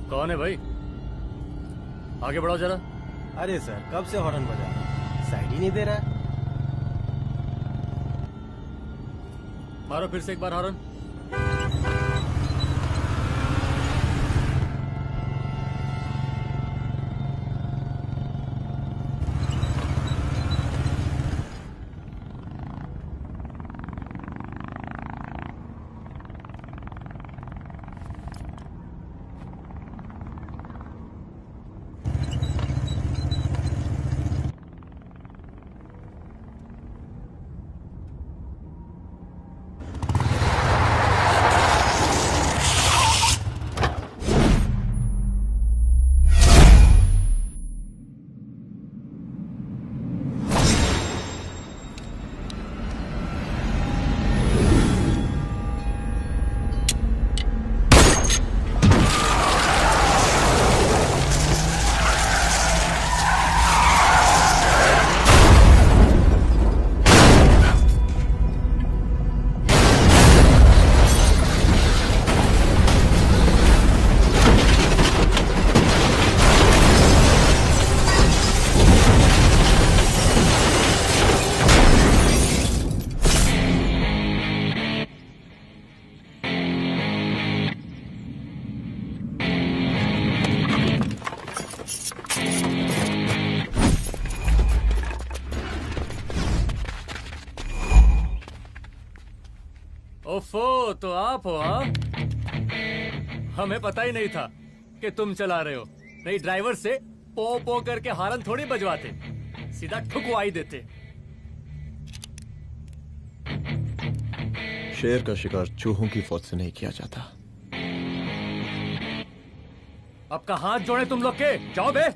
कौन है भाई? आगे बढ़ाओ जरा। अरे सर, कब से हॉर्न बजा रहा है, साइड ही नहीं दे रहा है। मारो फिर से एक बार हॉर्न। ओफो, तो आप हो? हाँ, हमें पता ही नहीं था कि तुम चला रहे हो। नहीं, ड्राइवर से पो पो करके हॉर्न थोड़ी बजवाते, सीधा ठुकवा ही देते। शेर का शिकार चूहों की फौज से नहीं किया जाता। अब का हाथ जोड़े तुम लोग के, जाओ बे।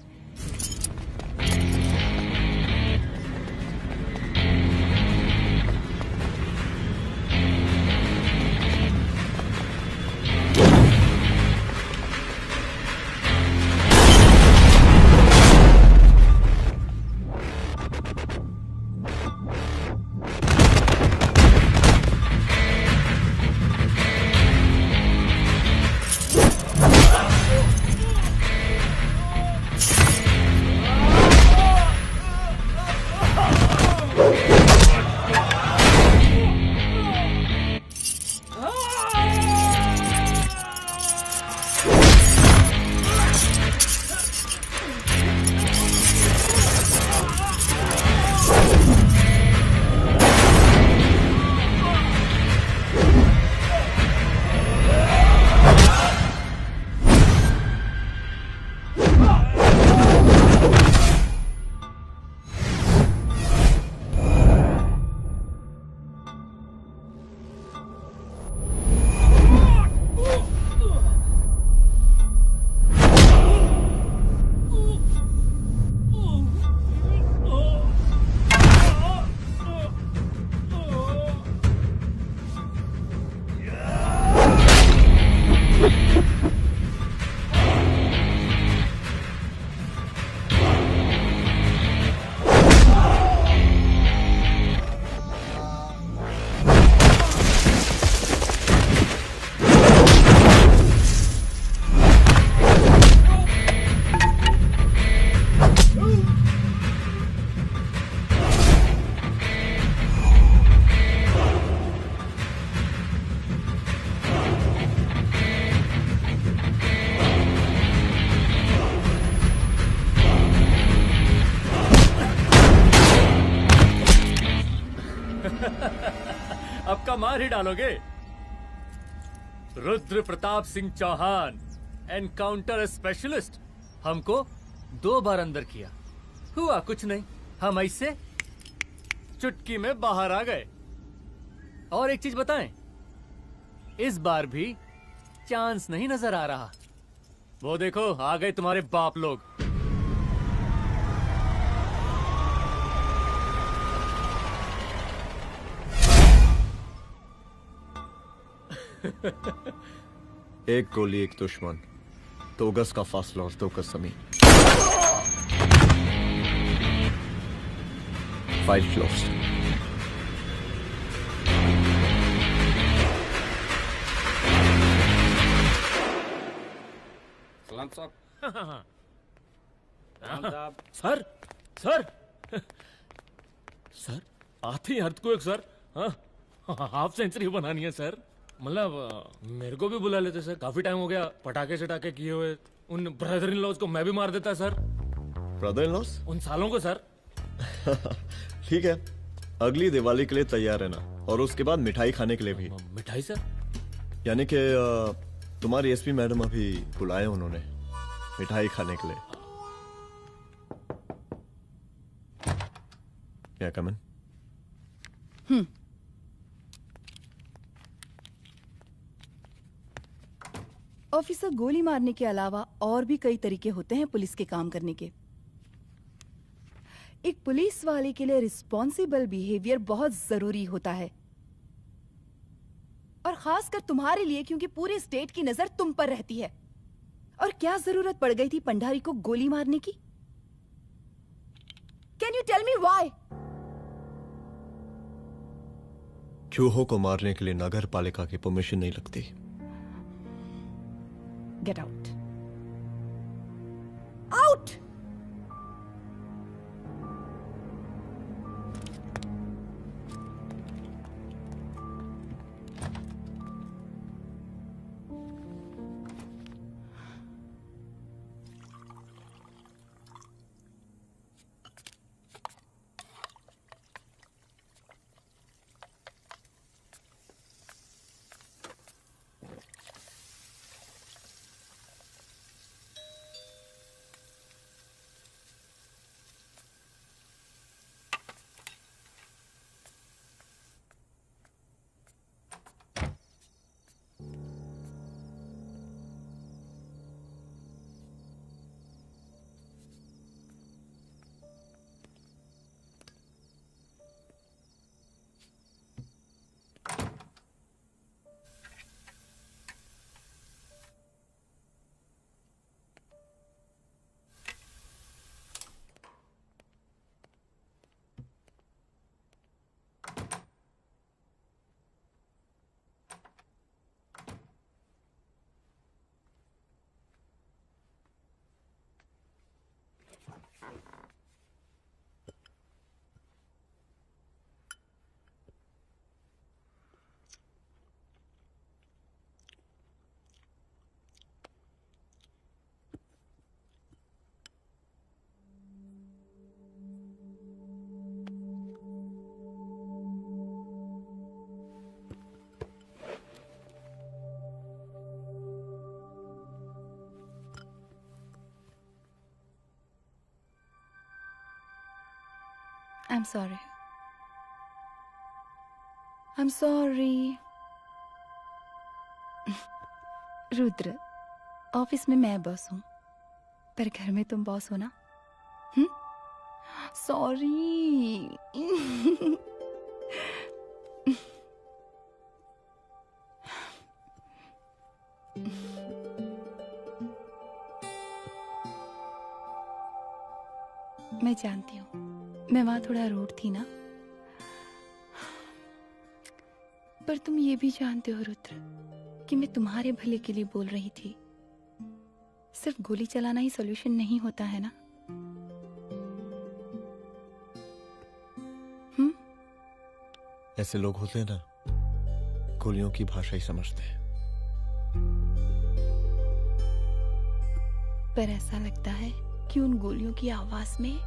अब का मार ही डालोगे? रुद्र प्रताप सिंह चौहान, एनकाउंटर स्पेशलिस्ट, हमको 2 बार अंदर किया, हुआ कुछ नहीं। हम ऐसे चुटकी में बाहर आ गए। और एक चीज बताएं, इस बार भी चांस नहीं नजर आ रहा। वो देखो, आ गए तुम्हारे बाप लोग। एक गोली एक दुश्मन, 2 गज का फासला और 2 गज जमीन। File closed. सलाम साहब। साहब सर सर सर आते ही अर्थक्वेक सर। हाँ हाफ सेंचुरी बनानी है सर। मतलब मेरे को भी बुला लेते सर, काफी टाइम हो गया पटाखे चटाखे किए हुए। उन ब्रदर इन लॉज को मैं भी मार देता सर, ब्रदर इन लॉस? उन सालों को सर। ठीक है, अगली दिवाली के लिए तैयार रहना, और उसके बाद मिठाई खाने के लिए भी। मिठाई सर? यानी कि तुम्हारी एसपी मैडम अभी बुलाए उन्होंने मिठाई खाने के लिए। क्या कमन? ऑफिसर, गोली मारने के अलावा और भी कई तरीके होते हैं पुलिस के काम करने के। एक पुलिस वाले के लिए रिस्पॉन्सिबल बिहेवियर बहुत जरूरी होता है, और खासकर तुम्हारे लिए, क्योंकि पूरे स्टेट की नजर तुम पर रहती है। और क्या जरूरत पड़ गई थी पंडारी को गोली मारने की? Can you tell me why? चूहों को मारने के लिए नगर पालिका की परमिशन नहीं लगती। Get out. Out! I'm sorry. I'm sorry. Rudra, office में मैं बॉस हूँ, पर घर में तुम बॉस हो ना? सॉरी। मैं जानती हूँ, मैं वहां थोड़ा रूड थी ना, पर तुम ये भी जानते हो रुद्र कि मैं तुम्हारे भले के लिए बोल रही थी। सिर्फ गोली चलाना ही सॉल्यूशन नहीं होता है ना। ऐसे लोग होते हैं ना, गोलियों की भाषा ही समझते हैं। पर ऐसा लगता है कि उन गोलियों की आवाज में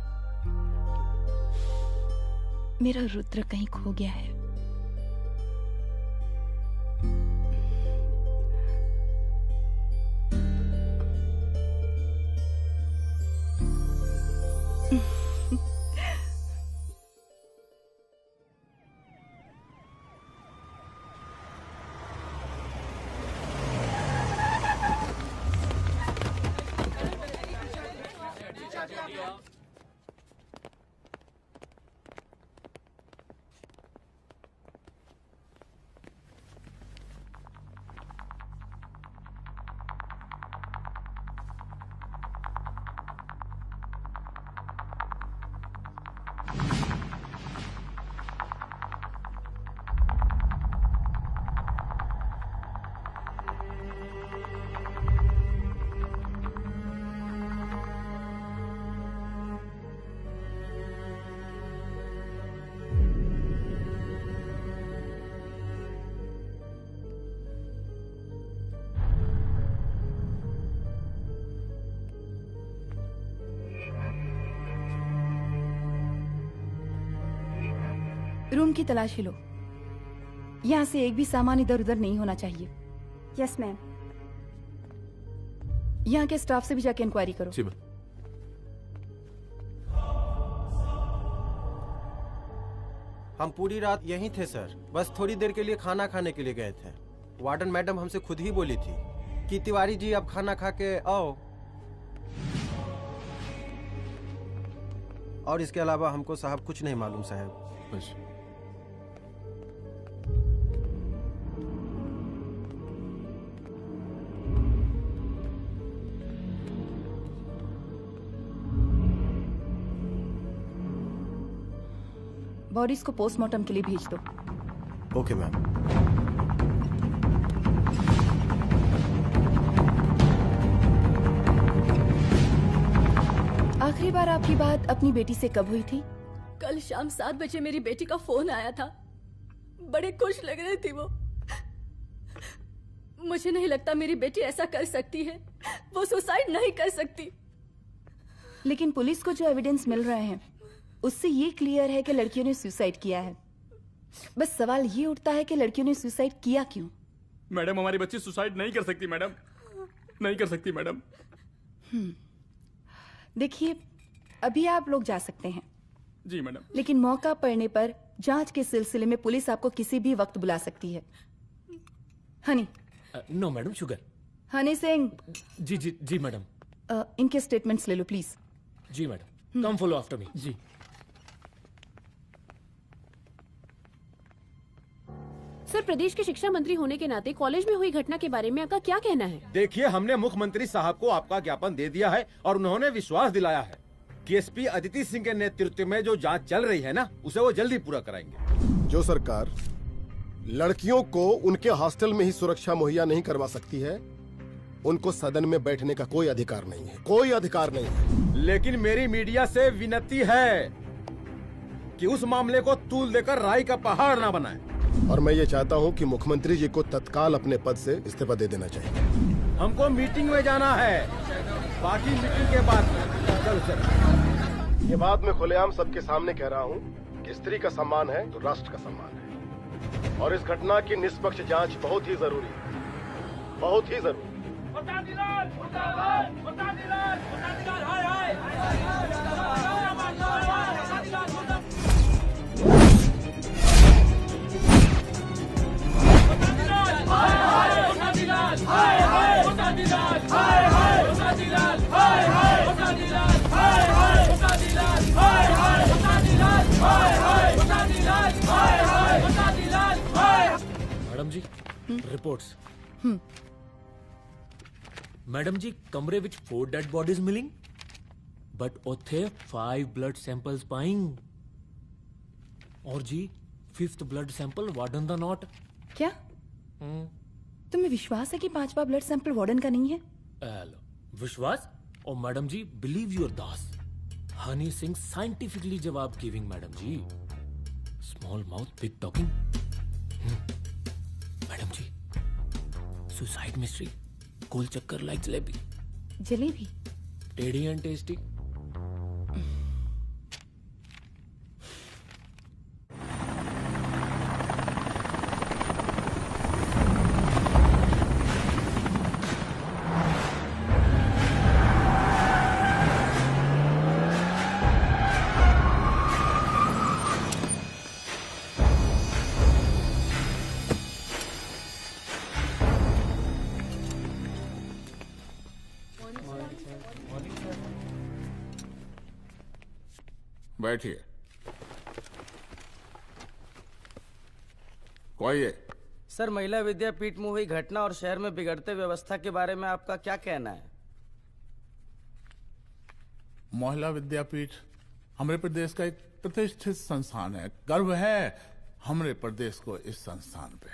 मेरा रुद्र कहीं खो गया है। रूम की तलाशी लो। यहाँ से एक भी सामान इधर उधर नहीं होना चाहिए। Yes ma'am. यहाँ के स्टाफ से भी जाके इंक्वायरी करो। जी मैम। हम पूरी रात यहीं थे सर, बस थोड़ी देर के लिए खाना खाने के लिए गए थे। वार्डन मैडम हमसे खुद ही बोली थी कि तिवारी जी आप खाना खा के आओ, और इसके अलावा हमको साहब कुछ नहीं मालूम साहब। बस बॉडीज को पोस्टमार्टम के लिए भेज दो। Okay ma'am. आखिरी बार आपकी बात अपनी बेटी से कब हुई थी? कल शाम 7 बजे मेरी बेटी का फोन आया था। बड़े खुश लग रही थी वो। मुझे नहीं लगता मेरी बेटी ऐसा कर सकती है। वो सुसाइड नहीं कर सकती। लेकिन पुलिस को जो एविडेंस मिल रहे हैं उससे ये क्लियर है कि लड़कियों ने सुसाइड किया है। बस सवाल ये उठता है कि लड़कियों ने सुसाइड किया क्यों? मैडम हमारी बच्ची सुसाइड नहीं कर सकती मैडम, नहीं कर सकती मैडम। देखिए, अभी आप लोग जा सकते हैं। जी मैडम। लेकिन मौका पड़ने पर जांच के सिलसिले में पुलिस आपको किसी भी वक्त बुला सकती है। Honey. No madam, sugar. Honey Singh. जी जी जी मैडम। इनके स्टेटमेंट्स ले लो प्लीज। जी madam, come follow after me. जी। सर, प्रदेश के शिक्षा मंत्री होने के नाते कॉलेज में हुई घटना के बारे में आपका क्या कहना है? देखिए, हमने मुख्यमंत्री साहब को आपका ज्ञापन दे दिया है और उन्होंने विश्वास दिलाया है कि एसपी अदिति सिंह के नेतृत्व में जो जांच चल रही है ना, उसे वो जल्दी पूरा कराएंगे। जो सरकार लड़कियों को उनके हॉस्टल में ही सुरक्षा मुहैया नहीं करवा सकती है, उनको सदन में बैठने का कोई अधिकार नहीं है, कोई अधिकार नहीं है। लेकिन मेरी मीडिया से विनती है कि उस मामले को तूल देकर राई का पहाड़ ना बनाए। और मैं ये चाहता हूँ कि मुख्यमंत्री जी को तत्काल अपने पद से इस्तीफा दे देना चाहिए। हमको मीटिंग में जाना है, बाकी मीटिंग के बाद। चल। ये बात मैं खुलेआम सबके सामने कह रहा हूँ कि स्त्री का सम्मान है तो राष्ट्र का सम्मान है, और इस घटना की निष्पक्ष जांच बहुत ही जरूरी है, बहुत ही जरूरी। मैडम जी, रिपोर्ट्स। मैडम जी, कमरे विच 4 डेड बॉडीज मिलिंग, बट उथे 5 ब्लड सैंपल्स पाइंग। और जी 5th ब्लड सैंपल वार्डन दा नॉट। क्या तुम्हें विश्वास है कि 5वां ब्लड सैंपल वार्डन का नहीं है? विश्वास? और मैडम जी, बिलीव योर दास, हनी सिंह साइंटिफिकली जवाब गिविंग। मैडम जी, small mouth big talking. Madam जी, सुसाइड मिस्ट्री, गोल चक्कर लाइक जलेबी। जलेबी? टेढ़ी एंड टेस्टी। बैठिए। कोई सर, महिला विद्यापीठ में हुई घटना और शहर में बिगड़ते व्यवस्था के बारे में आपका क्या कहना है? महिला विद्यापीठ हमारे प्रदेश का एक प्रतिष्ठित संस्थान है। गर्व है हमारे प्रदेश को इस संस्थान पे।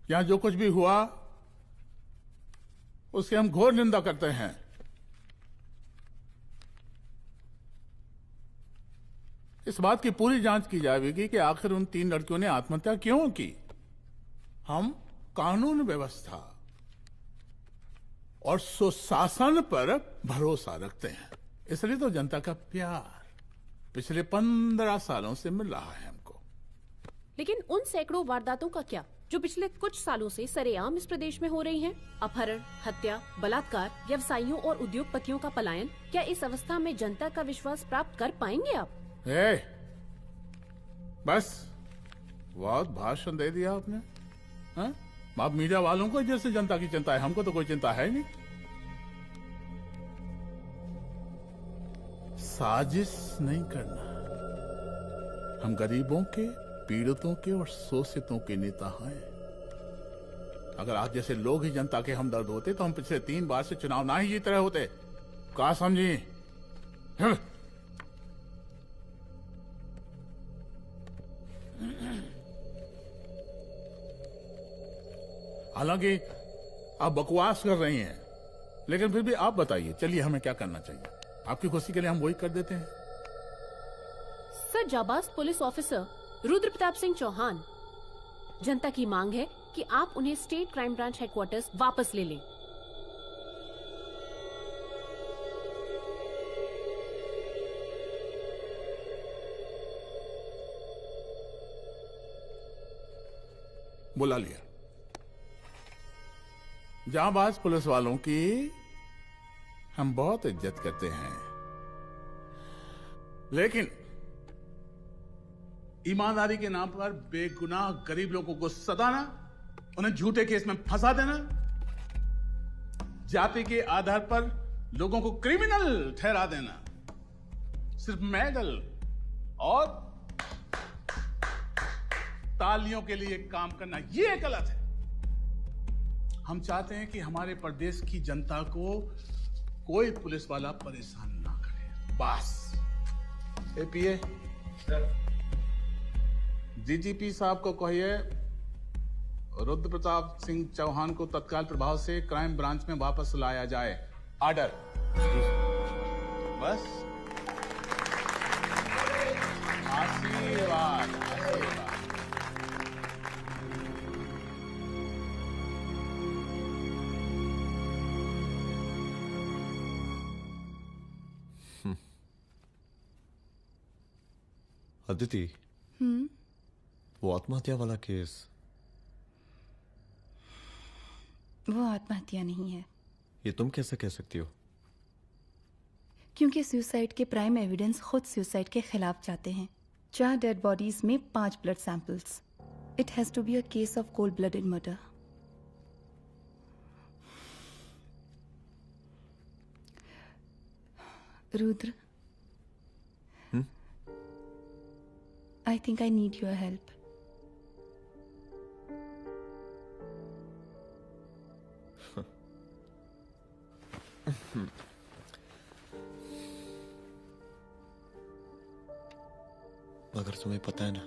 यहाँ जो कुछ भी हुआ उसकी हम घोर निंदा करते हैं। इस बात की पूरी जांच की जाएगी कि आखिर उन 3 लड़कियों ने आत्महत्या क्यों की। हम कानून व्यवस्था और सुशासन पर भरोसा रखते हैं, इसलिए तो जनता का प्यार पिछले 15 सालों से मिल रहा है हमको। लेकिन उन सैकड़ों वारदातों का क्या जो पिछले कुछ सालों से सरेआम इस प्रदेश में हो रही हैं? अपहरण, हत्या, बलात्कार, व्यवसायियों और उद्योगपतियों का पलायन। क्या इस अवस्था में जनता का विश्वास प्राप्त कर पाएंगे आप? बस बहुत भाषण दे दिया आपने। हाँ? आप मीडिया वालों को जैसे जनता की चिंता है, हमको तो कोई चिंता है ही नहीं। साजिश नहीं करना। हम गरीबों के, पीड़ितों के और शोषितों के नेता हैं। अगर आज जैसे लोग ही जनता के हमदर्द होते तो हम पिछले 3 बार से चुनाव ना ही जीत रहे होते। क्या समझी? हालांकि आप बकवास कर रही हैं, लेकिन फिर भी आप बताइए, चलिए हमें क्या करना चाहिए? आपकी खुशी के लिए हम वही कर देते हैं। सर, जाबाज पुलिस ऑफिसर रुद्र प्रताप सिंह चौहान, जनता की मांग है कि आप उन्हें स्टेट क्राइम ब्रांच हेडक्वार्टर्स वापस ले लें। बुला लिया। जाबाज पुलिस वालों की हम बहुत इज्जत करते हैं, लेकिन ईमानदारी के नाम पर बेगुनाह गरीब लोगों को सताना, उन्हें झूठे केस में फंसा देना, जाति के आधार पर लोगों को क्रिमिनल ठहरा देना, सिर्फ मेडल और तालियों के लिए काम करना, ये गलत है। हम चाहते हैं कि हमारे प्रदेश की जनता को कोई पुलिस वाला परेशान ना करे, बस। एपीए डीजीपी साहब को कहिए रुद्र प्रताप सिंह चौहान को तत्काल प्रभाव से क्राइम ब्रांच में वापस लाया जाए। ऑर्डर। बस। आशीर्वाद, आशीर्वाद। अदिति, वो आत्महत्या वाला केस, वो आत्महत्या नहीं है। ये तुम कैसे कह सकती हो? क्योंकि सुसाइड के प्राइम एविडेंस खुद सुसाइड के खिलाफ जाते हैं। 4 डेड बॉडीज में 5 blood samples. It has to be a case of cold blooded murder. Rudra, I think I need your help. मगर तुम्हें पता है ना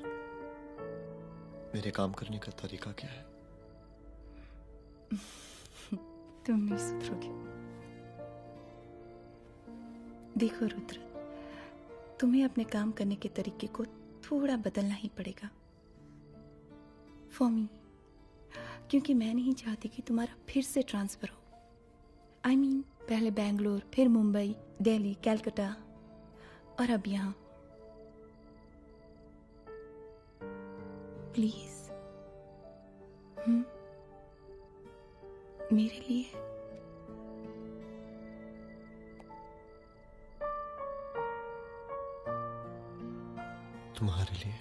मेरे काम करने का तरीका क्या है? तुम नहीं सुधरोगे। देखो रुद्र, तुम्हें अपने काम करने के तरीके को थोड़ा बदलना ही पड़ेगा फॉर मी, क्योंकि मैं नहीं चाहती कि तुम्हारा फिर से ट्रांसफर हो। I mean, पहले बेंगलोर, फिर मुंबई, दिल्ली, कलकत्ता और अब यहाँ। प्लीज मेरे लिए। तुम्हारे लिए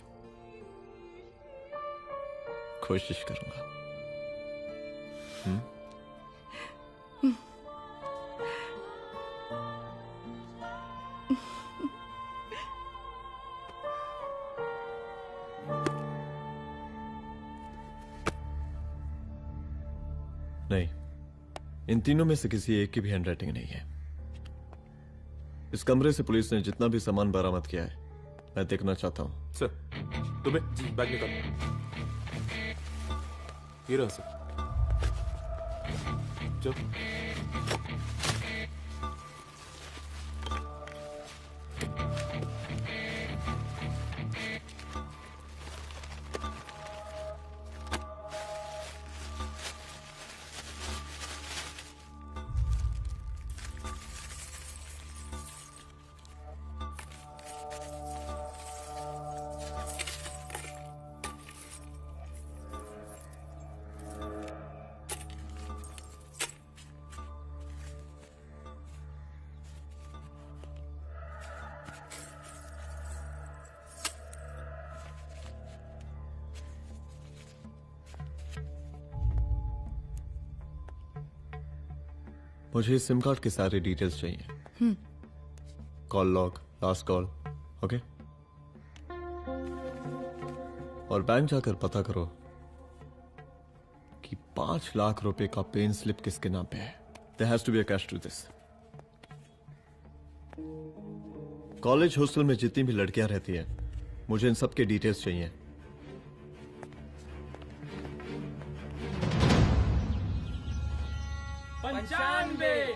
कोशिश करूंगा। नहीं, इन तीनों में से किसी एक की भी हैंडराइटिंग नहीं है। इस कमरे से पुलिस ने जितना भी सामान बरामद किया है मैं देखना चाहता हूं। सर, तुम्हें बैग निकाल। ये रहा सर। चल। मुझे इस सिम कार्ड के सारे डिटेल्स चाहिए। Call log, last call, okay? और बैंक जाकर पता करो कि 5 लाख रुपए का पेन स्लिप किसके नाम पे है। There has to be a cash to this. College hostel में जितनी भी लड़कियां रहती हैं, मुझे इन सब के डिटेल्स चाहिए। 95,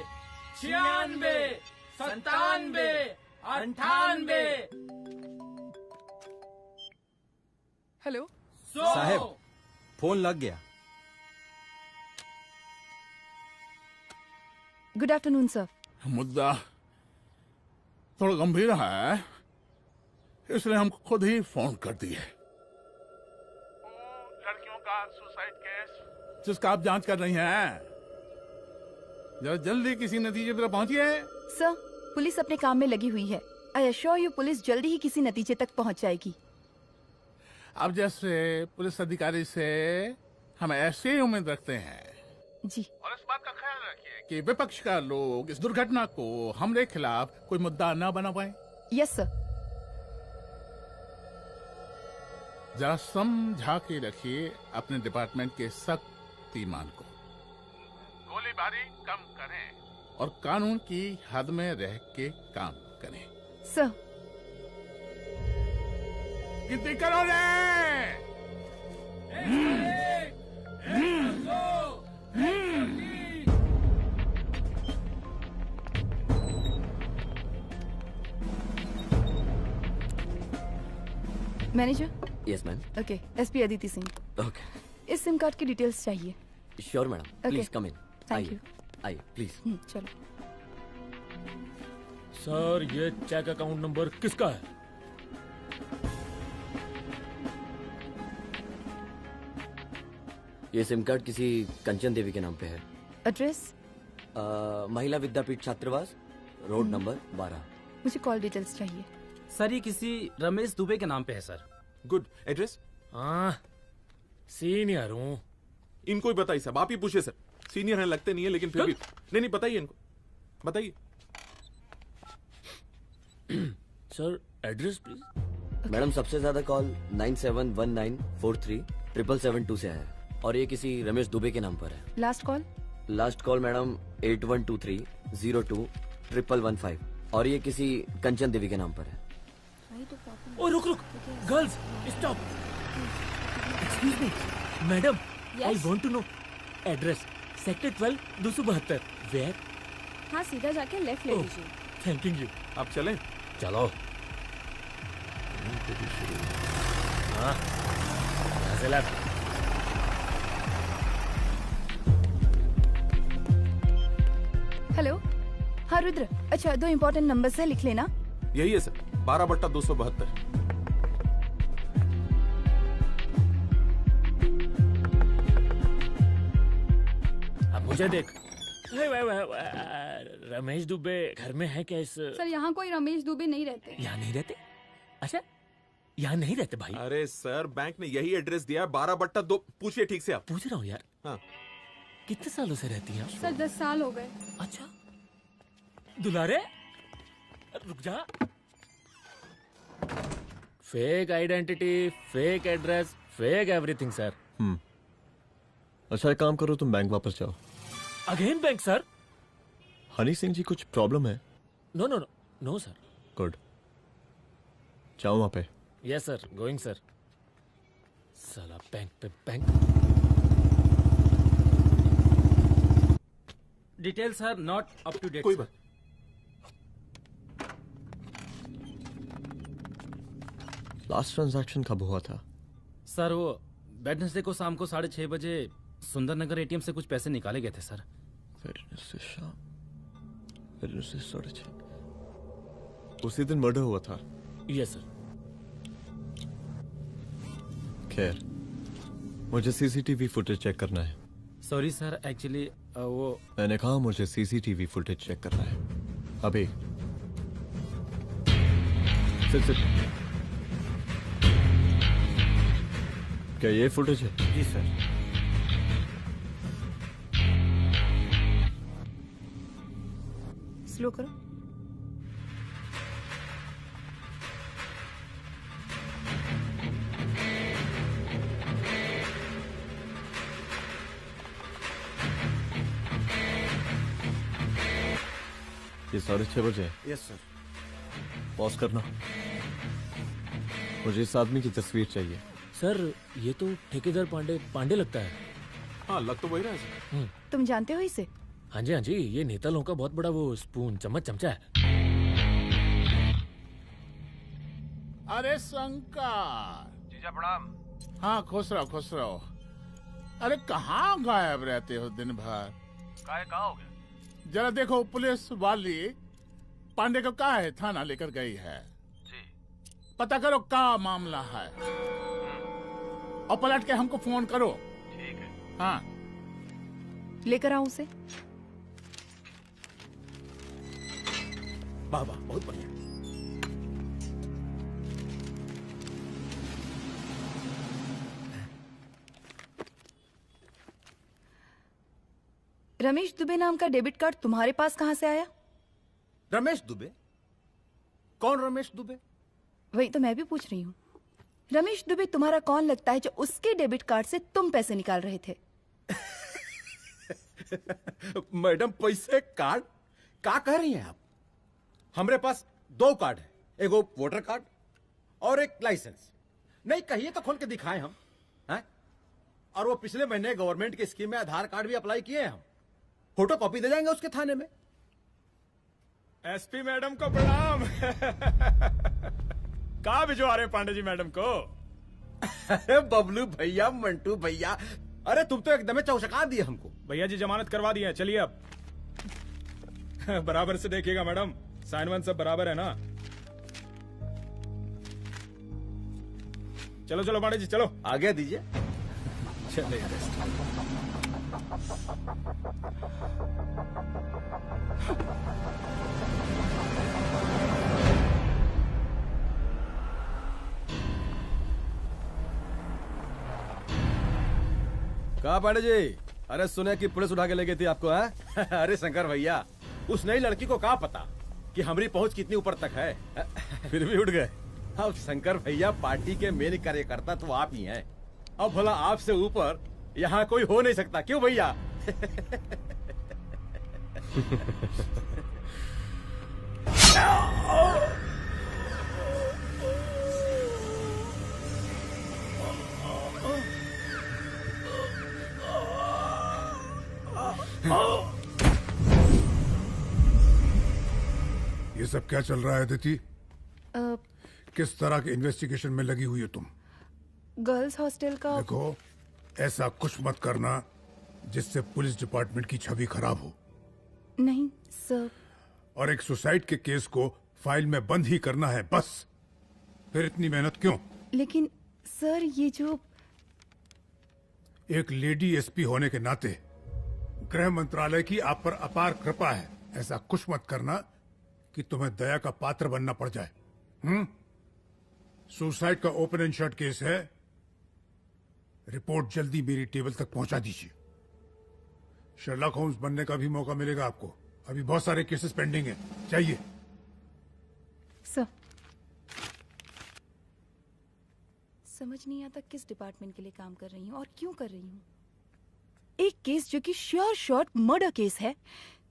96, 97, 98। हेलो साहब, फोन लग गया। Good afternoon sir. मुद्दा थोड़ा गंभीर है, इसलिए हम खुद ही फोन कर दिए। लड़कियों का सुसाइड केस जिसका आप जांच कर रही हैं, जरा जल्दी किसी नतीजे पर पहुंचिए। सर, पुलिस अपने काम में लगी हुई है। आई एश्योर यू पुलिस जल्दी ही किसी नतीजे तक पहुंच जाएगी। अब जैसे पुलिस अधिकारी से हम ऐसे ही उम्मीद रखते हैं जी। और इस बात का ख्याल रखिए कि विपक्ष का लोग इस दुर्घटना को हमारे खिलाफ कोई मुद्दा न बना पाए। Yes sir. जरा समझा के रखिए अपने डिपार्टमेंट के शक्तिमान को। गोलीबारी कम करें और कानून की हद में रह के काम करें। सर। गिनती करो रे। Manager. Yes ma'am. Okay, SP Aditi Singh. Okay. इस सिम कार्ड की डिटेल्स चाहिए। Sure madam, please come in. Thank you. आइए प्लीज। चलो। सर, ये चेक अकाउंट नंबर किसका है? ये सिम कार्ड किसी कंचन देवी के नाम पे है। एड्रेस? महिला विद्यापीठ छात्रावास, रोड नंबर 12। मुझे कॉल डिटेल्स चाहिए। सर, ये किसी रमेश दुबे के नाम पे है सर। गुड। एड्रेस? हाँ, सीनियर हूँ। इनको ही बताइए साहब, आप ही पूछिए सर। सीनियर हैं लगते नहीं है, लेकिन फिर भी नहीं बताइए इनको, बताइए। Sir, address please. मैडम, सबसे ज्यादा कॉल 9719437772 से है और ये किसी रमेश दुबे के नाम पर है। Last call? Last call madam 8123021115 और ये किसी कंचन देवी के नाम पर है। ओ रुक, girls stop. Excuse me madam, I want to know address. Sector 12 272। Where? हाँ, सीधा जाके लेफ्ट ले लीजिए। Thank you. आप चलें? चलो। हाँ, यहाँ से लेफ्ट। हेलो। हाँ रुद्र, अच्छा 2 इम्पोर्टेंट नंबर्स है, लिख लेना। यही है सर, 12/272। अब मुझे देख। रमेश दुबे घर में है क्या? इस सर, यहाँ कोई रमेश दुबे नहीं रहते। यहाँ नहीं रहते? अच्छा, यहाँ नहीं रहते भाई। अरे सर, बैंक ने यही एड्रेस दिया है, 12/2। पूछिए ठीक से आप। पूछ रहा हूँ यार। हाँ। कितने सालों से रहती हैं? सर 10 साल हो गए। अच्छा दुलारे रुक जा। Fake identity, fake address, fake everything sir. अच्छा एक काम करो, तुम बैंक वापस जाओ। Again bank sir? Honey Singh ji कुछ प्रॉब्लम है? No no no no sir. Good, जाओ वहां पे। Yes sir, going sir. साला बैंक पे bank. Details are not up to date. कोई बात। लास्ट ट्रांजैक्शन कब हुआ था? सर वो वेडनेसडे को शाम को 6:30 बजे सुंदरनगर एटीएम से कुछ पैसे निकाले गए थे सर। वेडनेसडे शाम, वेडनेसडे 6:30। उसी दिन मर्डर हुआ था? Yes sir. खैर, मुझे सीसीटीवी फुटेज चेक करना है। सॉरी सर, एक्चुअली वो मैंने कहा मुझे सीसीटीवी फुटेज चेक करना है अभी। सिट। क्या ये फुटेज है? जी सर। स्लो करो। ये 6:30 बजे है। Yes sir. पॉज करना। मुझे इस आदमी की तस्वीर चाहिए। सर ये तो ठेकेदार पांडे लगता है। हाँ लग तो वही रहा है सर। तुम जानते हो इसे? हाँ जी हाँ जी, ये नेता लोगों का बहुत बड़ा वो स्पून चमचा है। अरे शंकर। जीजा प्रणाम। हाँ खुश रहो। अरे कहाँ गायब रहते हो दिन भर? कहाँ हो गए? जरा देखो पुलिस वाली पांडे को कहा है थाना लेकर गई है। जी। पता करो क्या मामला है और पलट के हमको फोन करो। ठीक है। हाँ लेकर आऊं उसे? वाह वाह बहुत बढ़िया। रमेश दुबे नाम का डेबिट कार्ड तुम्हारे पास कहां से आया? रमेश दुबे? कौन रमेश दुबे? वही तो मैं भी पूछ रही हूँ। रमेश दुबे तुम्हारा कौन लगता है जो उसके डेबिट कार्ड से तुम पैसे निकाल रहे थे? मैडम पैसे कार्ड क्या कह रही हैं आप? हमारे पास 2 कार्ड है, एक वो वोटर कार्ड और एक लाइसेंस। नहीं कहिए तो खोल के दिखाएं हम हैं? और वो पिछले महीने गवर्नमेंट की स्कीम में आधार कार्ड भी अप्लाई किए हैं हम। फोटो कॉपी दे जाएंगे उसके थाने में। एसपी मैडम को प्रणाम। कहाँ भिजवा रहे पांडे जी मैडम को? अरे बबलू भैया, मंटू भैया, अरे तुम तो एकदम चौसका दिए हमको। भैया जी जमानत करवा दिए हैं, चलिए अब। बराबर से देखिएगा मैडम, साइन वाइन सब बराबर है ना? चलो चलो पांडे जी चलो आगे दीजिए। चलिए। कहा पांडे जी? अरे सुने कि पुलिस उठा के ले गई थी आपको है? अरे शंकर भैया, उस नई लड़की को क्या पता कि हमारी पहुंच कितनी ऊपर तक है। फिर भी उठ गए। अब शंकर भैया पार्टी के मेन कार्यकर्ता तो आप ही हैं। अब भला आपसे ऊपर यहाँ कोई हो नहीं सकता, क्यों भैया? ये सब क्या चल रहा है अदिति? किस तरह के इन्वेस्टिगेशन में लगी हुई हो तुम? गर्ल्स हॉस्टल का। देखो, ऐसा कुछ मत करना जिससे पुलिस डिपार्टमेंट की छवि खराब हो। नहीं सर। और एक सुसाइड के केस को फाइल में बंद ही करना है बस। फिर इतनी मेहनत क्यों? लेकिन सर ये जो एक लेडी एसपी होने के नाते गृह मंत्रालय की आप पर अपार कृपा है। ऐसा कुछ मत करना कि तुम्हें दया का पात्र बनना पड़ जाए। सुसाइड का ओपन एंड शट केस है। रिपोर्ट जल्दी मेरी टेबल तक पहुंचा दीजिए। शर्लॉक होम्स बनने का भी मौका मिलेगा आपको। अभी बहुत सारे केसेस पेंडिंग हैं। चाहिए सर। समझ नहीं आता किस डिपार्टमेंट के लिए काम कर रही हूँ और क्यों कर रही हूँ। एक केस जो कि श्योर शॉट मर्डर केस है,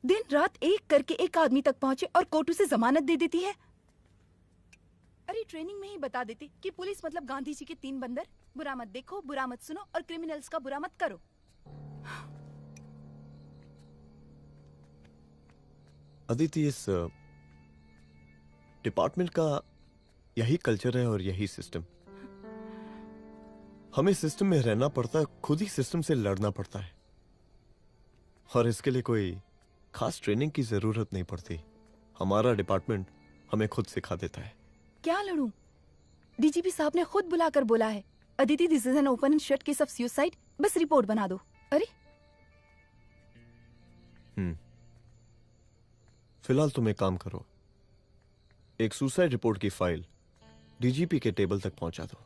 दिन रात एक करके एक आदमी तक पहुंचे और कोर्ट उसे जमानत दे देती है। अरे ट्रेनिंग में ही बता देती कि पुलिस मतलब गांधी जी के 3 बंदर, बुरा मत देखो, बुरा मत सुनो और क्रिमिनल्स का बुरा मत करो। अदिति, इस डिपार्टमेंट का यही कल्चर है और यही सिस्टम। हमें सिस्टम में रहना पड़ता है, खुद ही सिस्टम से लड़ना पड़ता है, और इसके लिए कोई खास ट्रेनिंग की जरूरत नहीं पड़ती। हमारा डिपार्टमेंट हमें खुद सिखा देता है। क्या लड़ूं? डीजीपी साहब ने खुद बुलाकर बोला है, Aditi this is an open and shut case of suicide, बस रिपोर्ट बना दो। अरे फिलहाल तुम एक काम करो, एक सुसाइड रिपोर्ट की फाइल डीजीपी के टेबल तक पहुंचा दो।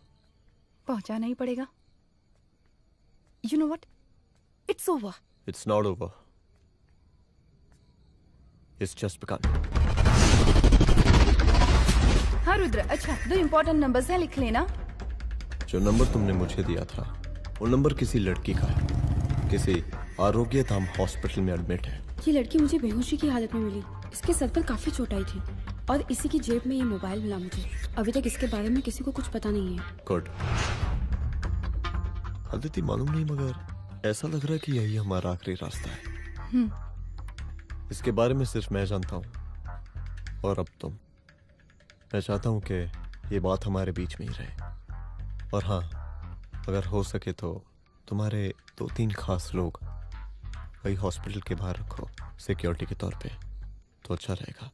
पहुंचाना ही पड़ेगा। You know what, it's over. It's not over. इस जस्ट बिकन। हाँ रुद्र, अच्छा 2 इम्पोर्टेंट नंबर्स हैं, लिख लेना। जो नंबर तुमने मुझे दिया था वो नंबर किसी लड़की का है, किसी आरोग्य धाम हॉस्पिटल में एडमिट है। ये लड़की मुझे बेहोशी की हालत में मिली। इसके सर पर काफी चोट आई थी और इसी की जेब में ये मोबाइल मिला मुझे। अभी तक इसके बारे में किसी को कुछ पता नहीं है। गुड। अदिति मालूम नहीं, मगर ऐसा लग रहा है कि यही हमारा आखिरी रास्ता है। इसके बारे में सिर्फ मैं जानता हूँ और अब तुम। मैं चाहता हूँ कि ये बात हमारे बीच में ही रहे। और हाँ, अगर हो सके तो तुम्हारे 2-3 खास लोग वही हॉस्पिटल के बाहर रखो सिक्योरिटी के तौर पे, तो अच्छा रहेगा।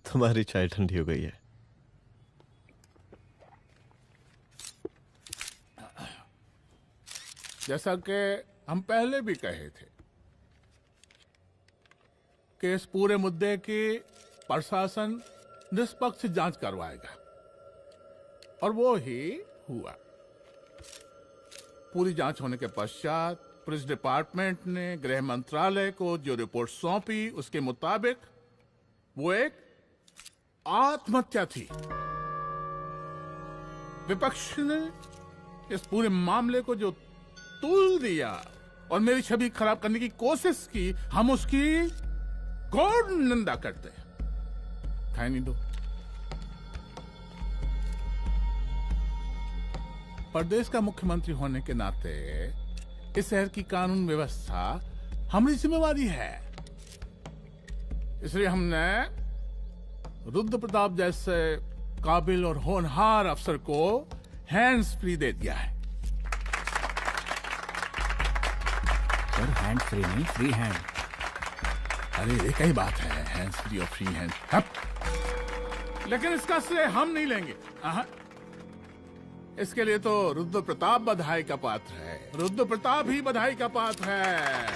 तुम्हारी चाय ठंडी हो गई है। जैसा कि हम पहले भी कहे थे कि इस पूरे मुद्दे की प्रशासन निष्पक्ष जांच करवाएगा, और वो ही हुआ। पूरी जांच होने के पश्चात पुलिस डिपार्टमेंट ने गृह मंत्रालय को जो रिपोर्ट सौंपी उसके मुताबिक वो एक आत्महत्या थी। विपक्ष ने इस पूरे मामले को जो तुल दिया और मेरी छवि खराब करने की कोशिश की, हम उसकी घोर निंदा करते हैं। खाए नहीं दो। प्रदेश का मुख्यमंत्री होने के नाते इस शहर की कानून व्यवस्था हमारी जिम्मेवारी है। इसलिए हमने रुद्र प्रताप जैसे काबिल और होनहार अफसर को हैंड्स फ्री दे दिया है। सर हैंड फ्री नहीं, फ्री हैंड। अरे एक ही बात है, हैंड्स फ्री और फ्री हैंड। लेकिन इसका श्रेय हम नहीं लेंगे। इसके लिए तो रुद्र प्रताप बधाई का पात्र है। रुद्र प्रताप ही बधाई का पात्र है।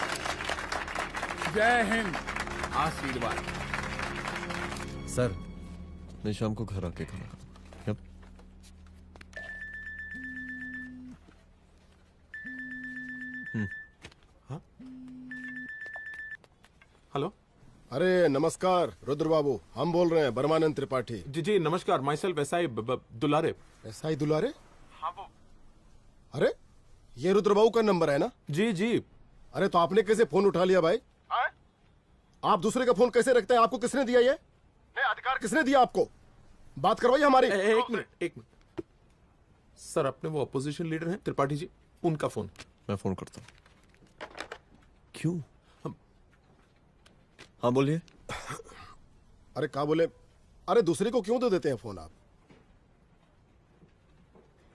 जय हिंद। आशीर्वाद। सर, मैं शाम को घर आके खाना। यप। हेलो। अरे नमस्कार रुद्र बाबू, हम बोल रहे हैं ब्रह्मानंद त्रिपाठी। जी जी नमस्कार। My self SI Dulare. SI दुलारे? हाँ वो। अरे ये रुद्र बाबू का नंबर है ना? जी जी। अरे तो आपने कैसे फोन उठा लिया भाई? आप दूसरे का फोन कैसे रखते हैं? आपको किसने दिया ये? नहीं, अधिकार किसने दिया आपको? बात करवाइए हमारी। एक मिनट। सर, अपने वो अपोजिशन लीडर हैं त्रिपाठी जी, उनका फोन। मैं फोन करता हूँ। क्यों? हाँ बोलिए। अरे क्या बोले? अरे दूसरे को क्यों दे देते हैं फोन आप?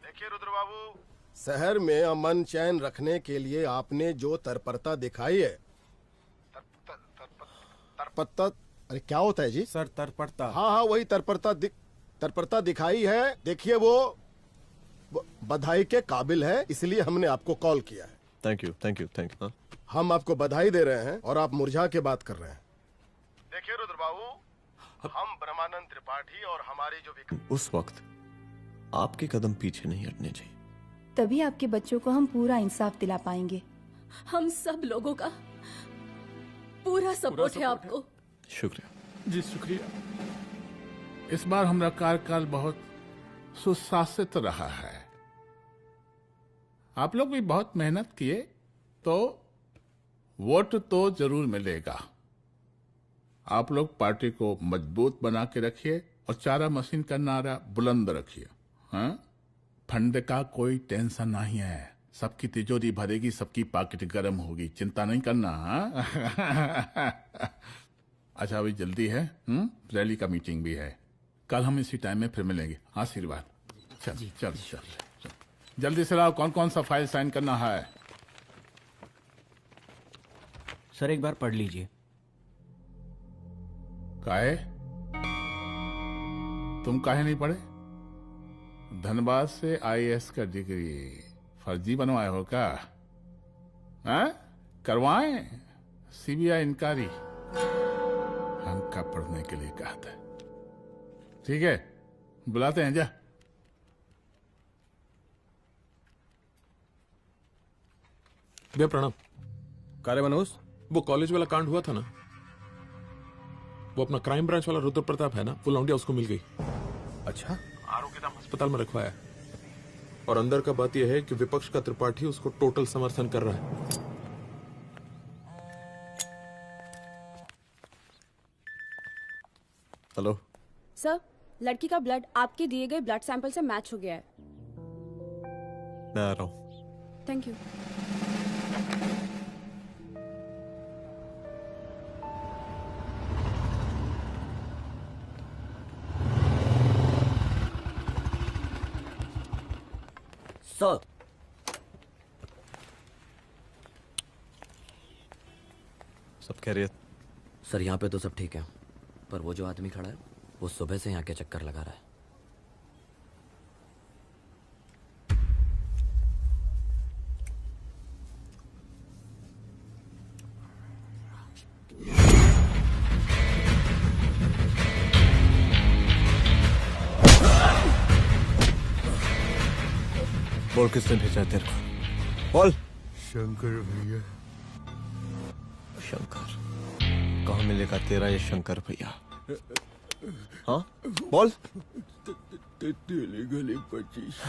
देखिए रुद्र बाबू, शहर में अमन चैन रखने के लिए आपने जो तत्परता दिखाई है। तत्परता? अरे क्या होता है जी? सर तत्परता। हाँ हाँ वही तत्परता दिखाई है। देखिए वो बधाई के काबिल है, इसलिए हमने आपको कॉल किया है। Thank you. हम आपको बधाई दे रहे हैं और आप मुरझा के बात कर रहे हैं। देखिए रुद्र बाबू, हम ब्रह्मानंद त्रिपाठी और हमारी जो उस वक्त आपके कदम पीछे नहीं हटने चाहिए। तभी आपके बच्चों को हम पूरा इंसाफ दिला पाएंगे। हम सब लोगों का पूरा सपोर्ट है आपको। शुक्रिया जी, शुक्रिया। इस बार हमारा कार्यकाल बहुत सुशासित रहा है। आप लोग भी बहुत मेहनत किए, तो वोट तो जरूर मिलेगा। आप लोग पार्टी को मजबूत बना के रखिए और चारा मशीन का नारा बुलंद रखिए। हाँ, फंड का कोई टेंशन नहीं है। सबकी तिजोरी भरेगी, सबकी पॉकेट गर्म होगी, चिंता नहीं करना। हाँ? अच्छा अभी जल्दी है, रैली का मीटिंग भी है। कल हम इसी टाइम में फिर मिलेंगे। आशीर्वाद। चल जल्दी से लाओ, कौन कौन सा फाइल साइन करना है? सर एक बार पढ़ लीजिए। काहे? तुम काहे नहीं पढ़े? धनबाद से आईएएस का डिग्री फर्जी बनवाए हो क्या? करवाएं सीबीआई इंक्वायरी। हमका पढ़ने के लिए कहा था। ठीक है, बुलाते हैं। जा भैया प्रणाम। कार्य मनोज, वो कॉलेज वाला कांड हुआ था ना, वो अपना क्राइम ब्रांच वाला रुद्र प्रताप है ना, वो लौंडिया उसको मिल गई। अच्छा। आरोपी नाम अस्पताल में रखवाया और अंदर का बात यह है कि विपक्ष का त्रिपाठी उसको टोटल समर्थन कर रहा है। हेलो सर, लड़की का ब्लड आपके दिए गए ब्लड सैंपल से मैच हो गया है। मैं आ रहा हूँ। Thank you. सर, सब खैरियत? सर यहाँ पे तो सब ठीक है, पर वो जो आदमी खड़ा है वो सुबह से यहाँ के चक्कर लगा रहा है। बोल किसने भेजा है तेरे को? बोल। शंकर भैया। शंकर? कहाँ मिलेगा तेरा ये शंकर भैया? हाँ बोल। गली 25।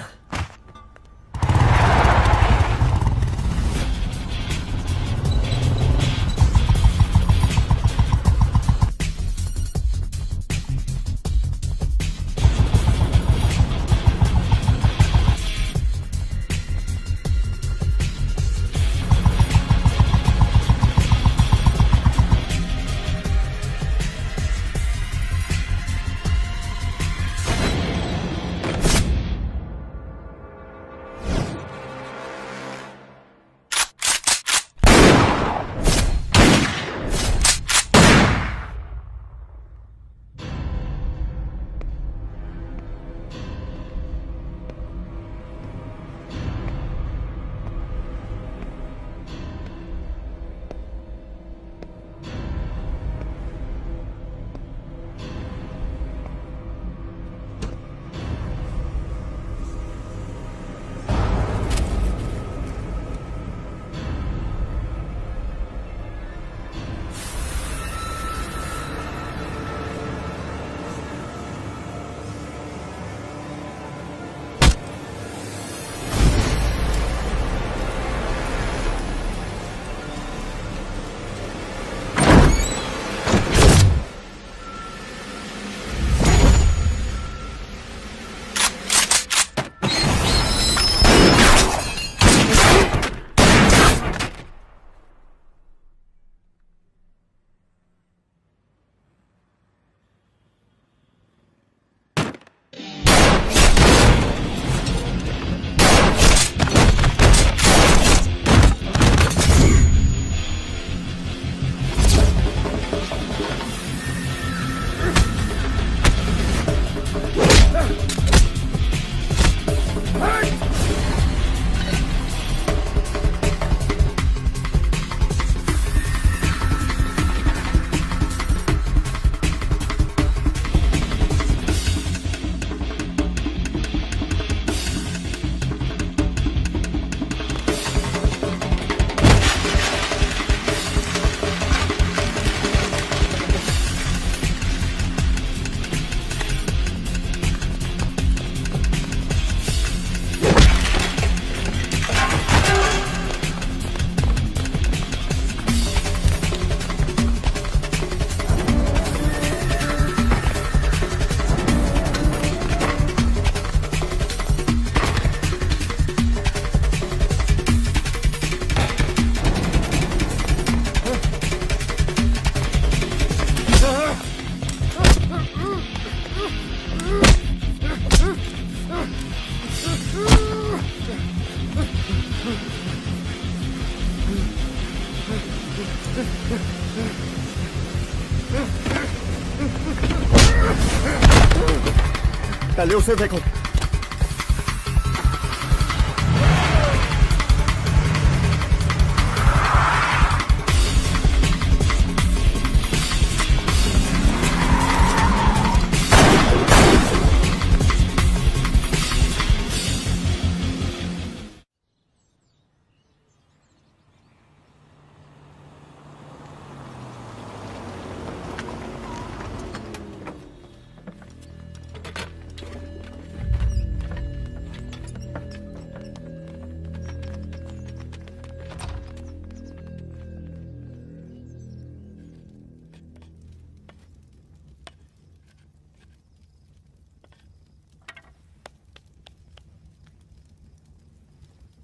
पहले उसे देखो।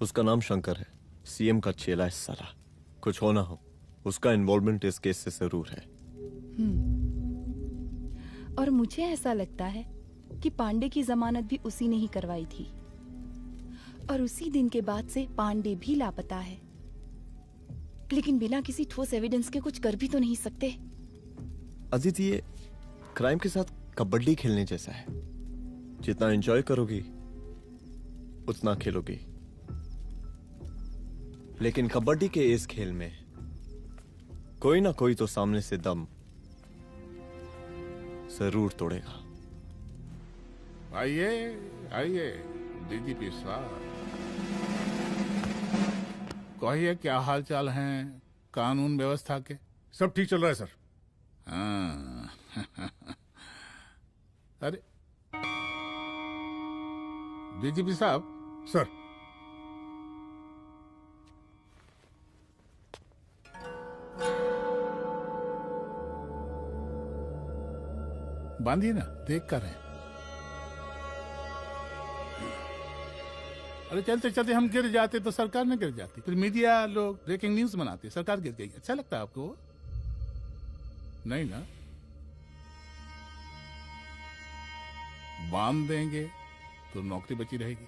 उसका नाम शंकर है, सीएम का चेला है साला। कुछ हो ना हो, उसका इन्वॉल्वमेंट इस केस से जरूर है। और मुझे ऐसा लगता है कि पांडे की जमानत भी उसी ने ही करवाई थी, और उसी दिन के बाद से पांडे भी लापता है। लेकिन बिना किसी ठोस एविडेंस के कुछ कर भी तो नहीं सकते। अदिति, ये क्राइम के साथ कबड्डी खेलने जैसा है। जितना एंजॉय करोगी उतना खेलोगी, लेकिन कबड्डी के इस खेल में कोई ना कोई तो सामने से दम जरूर तोड़ेगा। आइए आइए डीजीपी साहब, कहिए क्या हाल चाल हैं कानून व्यवस्था के? सब ठीक चल रहा है सर। हाँ। अरे डीजीपी साहब। सर। बांधिए ना, देख कर हैं। अरे चलते चलते हम गिर जाते तो सरकार न गिर जाती, फिर मीडिया लोग ब्रेकिंग न्यूज बनाते, सरकार गिर गई। अच्छा लगता है आपको? नहीं ना? बांध देंगे तो नौकरी बची रहेगी।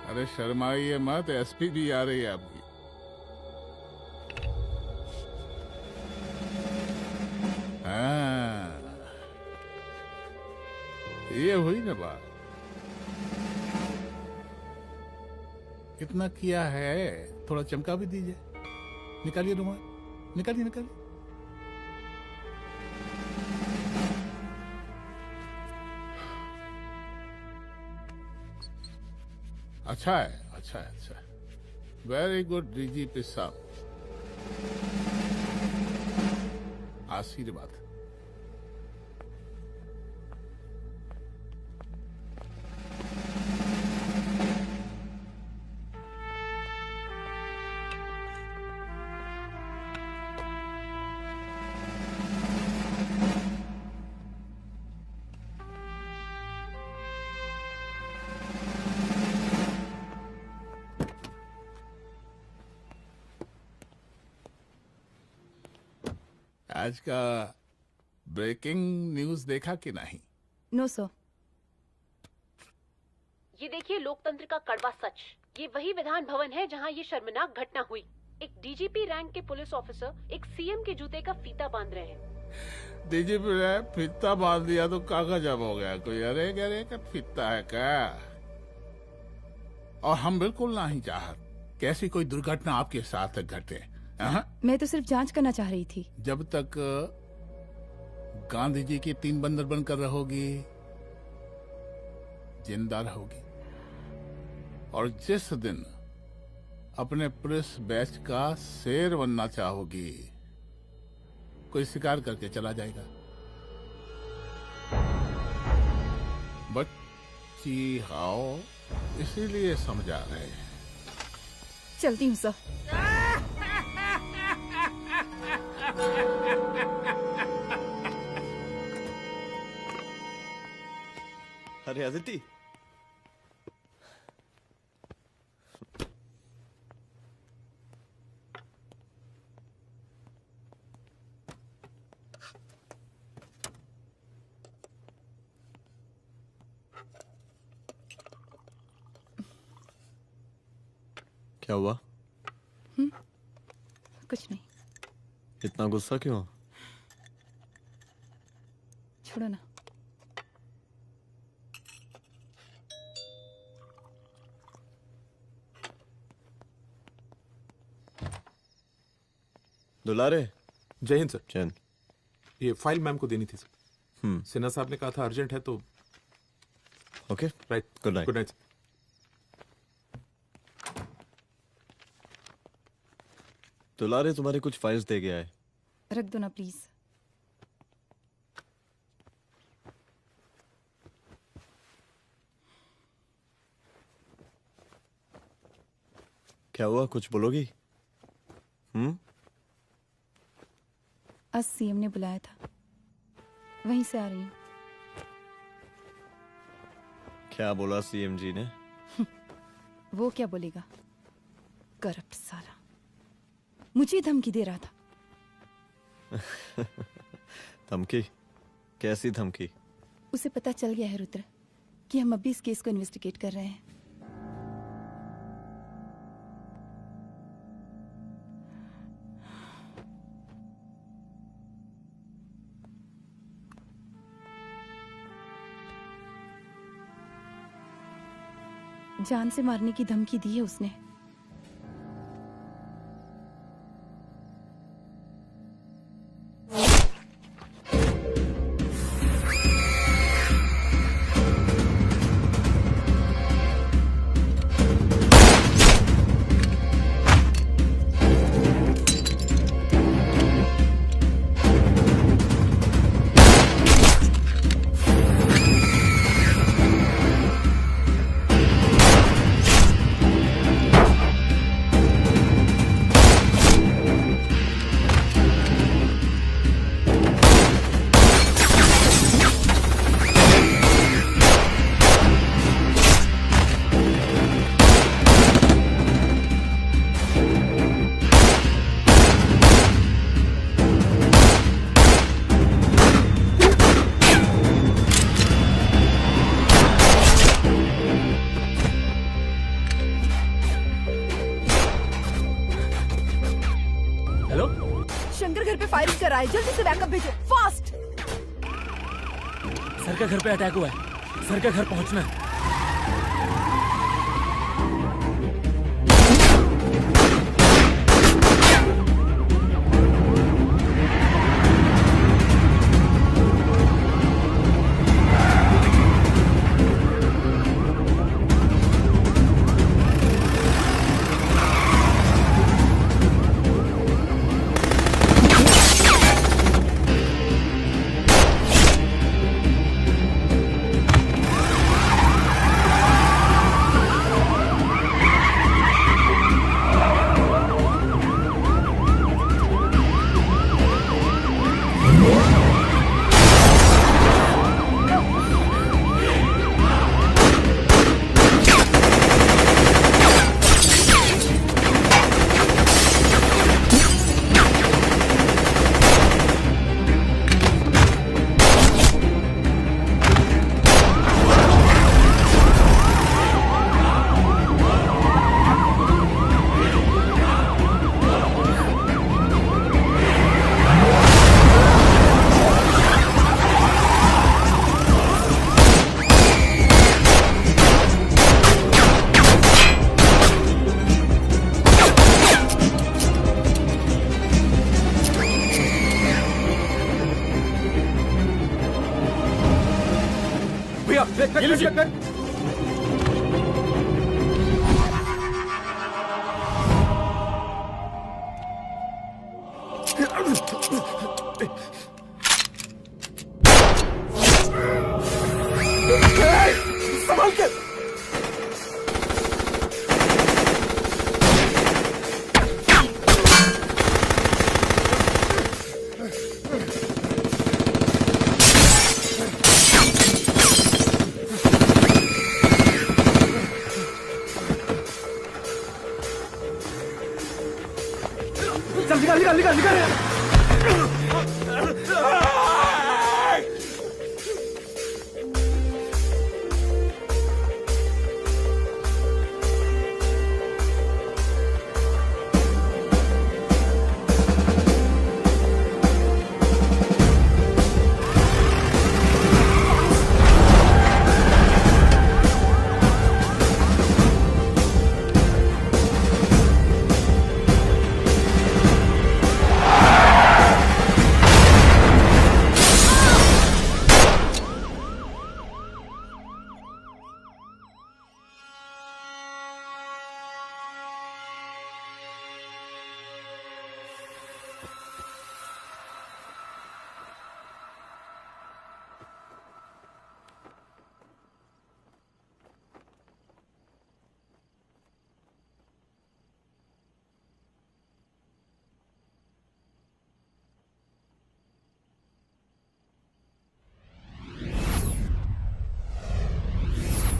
अरे शर्माइए मत, एसपी भी आ रही है आपकी। हाँ, ये हुई ना बात। कितना किया है, थोड़ा चमका भी दीजिए। निकालिए रुमाल, निकालिए निकालिए। अच्छा है, अच्छा है, अच्छा है। वेरी गुड डीजीपी साहब, आशीर्वाद। आज का ब्रेकिंग न्यूज देखा कि नहीं? No sir. ये देखिए लोकतंत्र का कड़वा सच। ये वही विधान भवन है जहां ये शर्मनाक घटना हुई। एक डीजीपी रैंक के पुलिस ऑफिसर एक सीएम के जूते का फीता बांध रहे हैं। डीजीपी ने फीता बांध दिया तो कागज अब हो गया कोई? अरे अरे का फीता है क्या? और हम बिल्कुल नहीं चाहते कि ऐसी कोई दुर्घटना आपके साथ घटे। मैं तो सिर्फ जांच करना चाह रही थी। जब तक गांधी जी की 3 बंदर बनकर रहोगी, जिंदा रहोगी। और जिस दिन अपने पुलिस बैच का शेर बनना चाहोगी, कोई शिकार करके चला जाएगा। बच्ची हाओ, इसीलिए समझा रहे हैं। चलती हूँ सर। अरे अदिति, क्या हुआ? कुछ नहीं। इतना गुस्सा क्यों? छोड़ो ना। दुलारे। जय हिंद सर। जैन, ये फाइल मैम को देनी थी सर। सिन्हा साहब ने कहा था अर्जेंट है तो। Okay, right. Good night. Good night. दुलारे तुम्हारे कुछ फाइल्स दे गया है। रख दो ना प्लीज। क्या हुआ, कुछ बोलोगी? आज सीएम ने बुलाया था, वहीं से आ रही हूँ। क्या बोला सीएम जी ने? वो क्या बोलेगा, करप्ट साला, मुझे धमकी दे रहा था। धमकी? कैसी धमकी? उसे पता चल गया है रुद्र कि हम अभी इस केस को इन्वेस्टिगेट कर रहे हैं। जान से मारने की धमकी दी है उसने। शंकर घर पे फायरिंग कर रहा है, जल्दी से बैकअप भेजो, फास्ट। सर का घर पे अटैक हुआ है, सर का घर पहुंचना है। संभाल के। चल निकाल निकाल निकाल निकाल।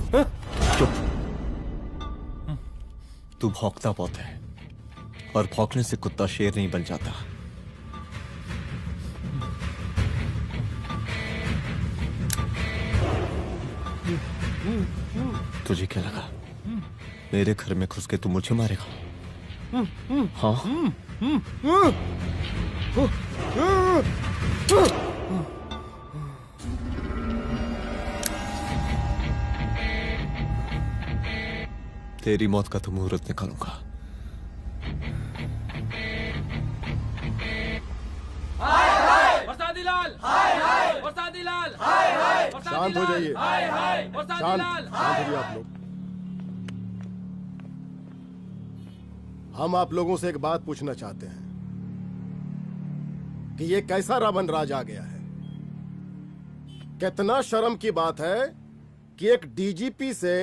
चुप। तू भौंकता बहुत है और भौंकने से कुत्ता शेर नहीं बन जाता। तुझे क्या लगा मेरे घर में घुस के तू मुझे मारेगा? हाँ? तेरी मौत का तो मुहूर्त निकालूंगा। बरसाती लाल, बरसाती लाल, शांत हो जाइए। बरसाती शांत लाल। शांत होइए आप लोग। हम आप लोगों से एक बात पूछना चाहते हैं कि ये कैसा रावण राज आ गया है। कितना शर्म की बात है कि एक डीजीपी से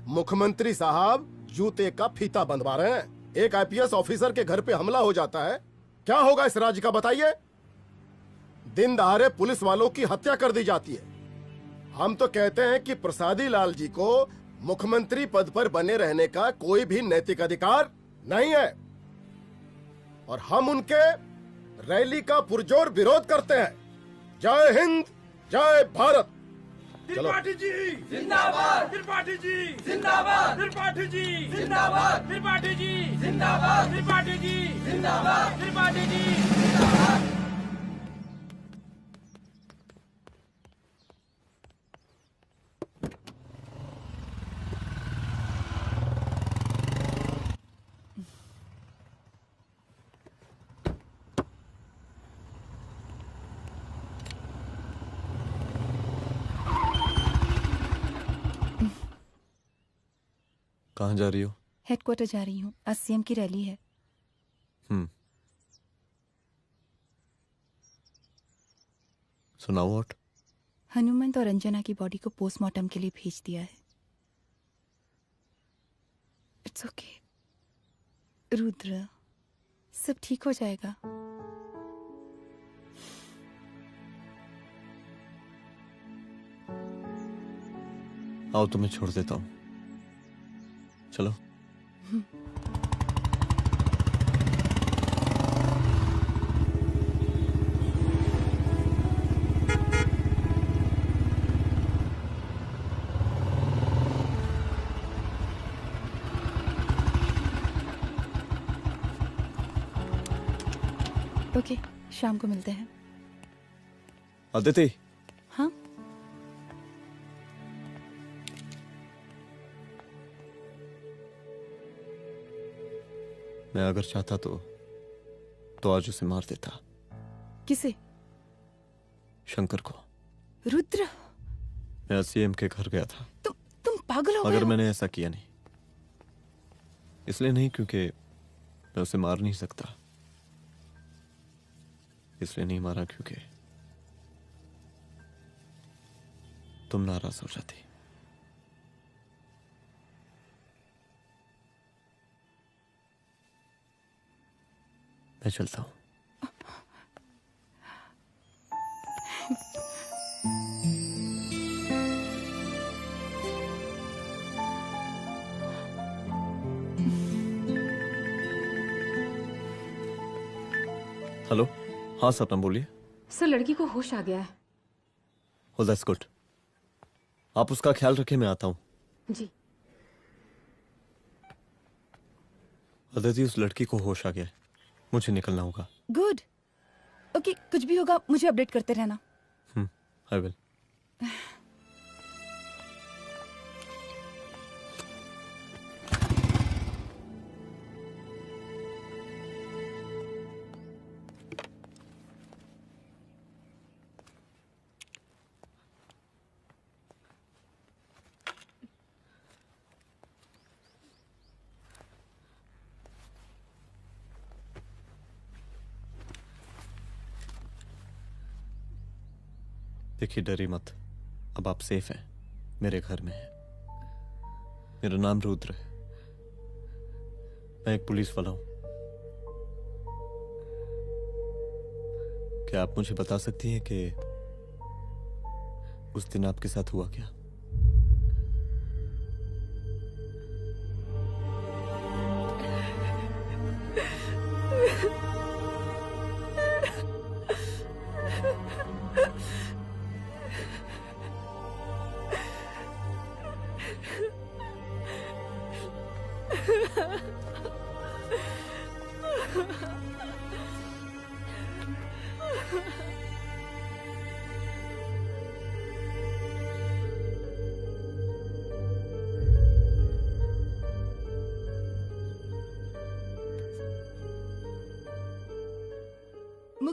मुख्यमंत्री साहब जूते का फीता बंधवा रहे हैं। एक आईपीएस ऑफिसर के घर पे हमला हो जाता है, क्या होगा इस राज्य का बताइए? दिन दहाड़े पुलिस वालों की हत्या कर दी जाती है। हम तो कहते हैं कि प्रसादी लाल जी को मुख्यमंत्री पद पर बने रहने का कोई भी नैतिक अधिकार नहीं है और हम उनके रैली का पुरजोर विरोध करते हैं। जय हिंद, जय भारत। चलो। त्रिपाठी जी जिंदाबाद, त्रिपाठी जी जिंदाबाद, त्रिपाठी जी जिंदाबाद, त्रिपाठी जी जिंदाबाद, त्रिपाठी जी जिंदाबाद, त्रिपाठी जी जिंदाबाद। कहाँ जा रही हो? हेडक्वार्टर जा रही हूँ, आज सीएम की रैली है। सुनाओ। व्हाट? हनुमंत और अंजना की बॉडी को पोस्टमार्टम के लिए भेज दिया है। इट्स ओके रुद्र, सब ठीक हो जाएगा। आओ तुम्हें छोड़ देता हूँ, चलो। ओके, शाम को मिलते हैं। अदिति। हाँ? मैं अगर चाहता तो आज उसे मार देता। किसे? शंकर को। रुद्र, मैं सीएम के घर गया था। तुम पागल हो गए मगर हो? मैंने ऐसा किया नहीं। इसलिए नहीं क्योंकि मैं उसे मार नहीं सकता, इसलिए नहीं मारा क्योंकि तुम नाराज हो जाती। मैं चलता हूं। हेलो। हाँ सपना बोलिए। सर, लड़की को होश आ गया है। Oh, that's good. आप उसका ख्याल रखें, मैं आता हूं। जी। अदिति, उस लड़की को होश आ गया है, मुझे निकलना होगा। गुड। ओके, कुछ भी होगा मुझे अपडेट करते रहना। I will. देखिए, डरी मत, अब आप सेफ हैं, मेरे घर में हैं। मेरा नाम रुद्र है, मैं एक पुलिस वाला हूं। क्या आप मुझे बता सकती हैं कि उस दिन आपके साथ हुआ क्या?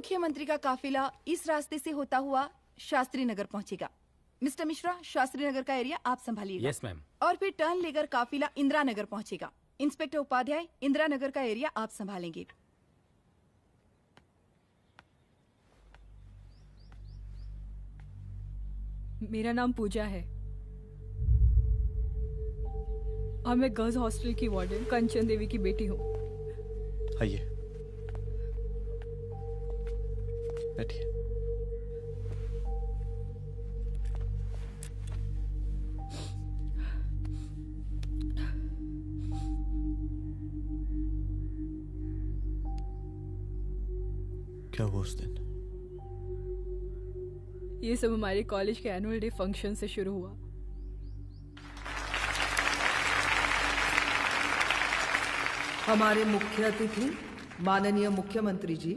मुख्यमंत्री का काफिला इस रास्ते से होता हुआ शास्त्री नगर पहुंचेगा। मिस्टर मिश्रा, शास्त्री नगर का एरिया आप संभालिएगा। Yes ma'am. और फिर टर्न लेकर काफिला इंदिरा नगर पहुंचेगा। इंस्पेक्टर उपाध्याय, इंदिरा नगर का एरिया आप संभालेंगे। मेरा नाम पूजा है और मैं गर्ल्स हॉस्टल की वार्डन कंचन देवी की बेटी हूँ। आइए, बैठिए। क्या हुआ उस दिन? ये सब हमारे कॉलेज के एनुअल डे फंक्शन से शुरू हुआ। हमारे मुख्य अतिथि माननीय मुख्यमंत्री जी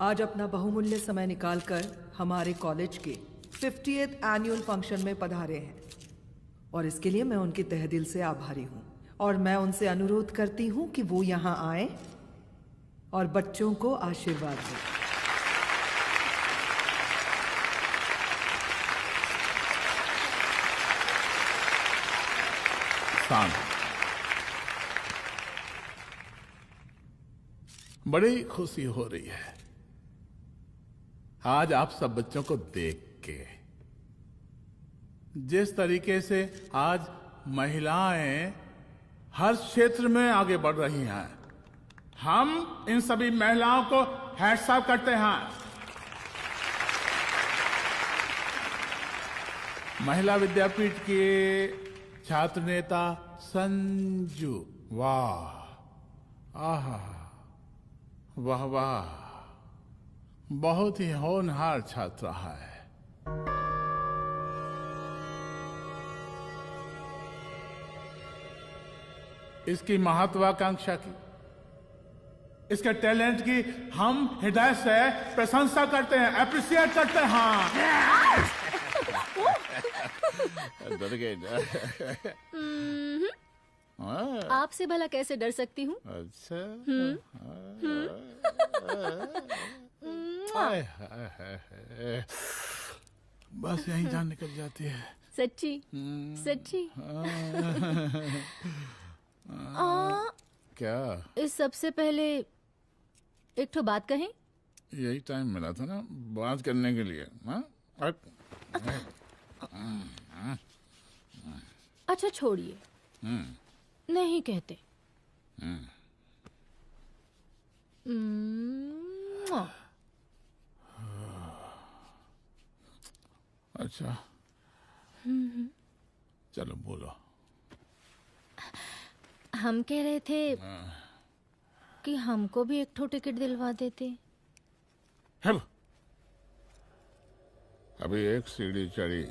आज अपना बहुमूल्य समय निकालकर हमारे कॉलेज के 50th एनुअल फंक्शन में पधारे हैं और इसके लिए मैं उनके तहे दिल से आभारी हूँ और मैं उनसे अनुरोध करती हूँ कि वो यहाँ आए और बच्चों को आशीर्वाद दें। बड़ी खुशी हो रही है आज आप सब बच्चों को देख के। जिस तरीके से आज महिलाएं हर क्षेत्र में आगे बढ़ रही हैं, हम इन सभी महिलाओं को हैट्स ऑफ करते हैं। महिला विद्यापीठ के छात्र नेता संजू, वाह, आहा, वाह वाह, बहुत ही होनहार छात्रा है। इसकी महत्वाकांक्षा की, इसके टैलेंट की हम हृदय से प्रशंसा करते हैं, अप्रिशिएट करते हैं। डर गए ना? आपसे भला कैसे डर सकती हूँ? अच्छा। बस यहीं जान निकल जाती है। सच्ची सच्ची। क्या? इस सबसे पहले एक ठो बात कहें? यही टाइम मिला था ना बात करने के लिए। अच्छा छोड़िए, नहीं कहते। अच्छा चलो बोलो। हम कह रहे थे कि हमको भी एक ठो टिकट दिलवा देते। अभी एक सीढ़ी चढ़ी,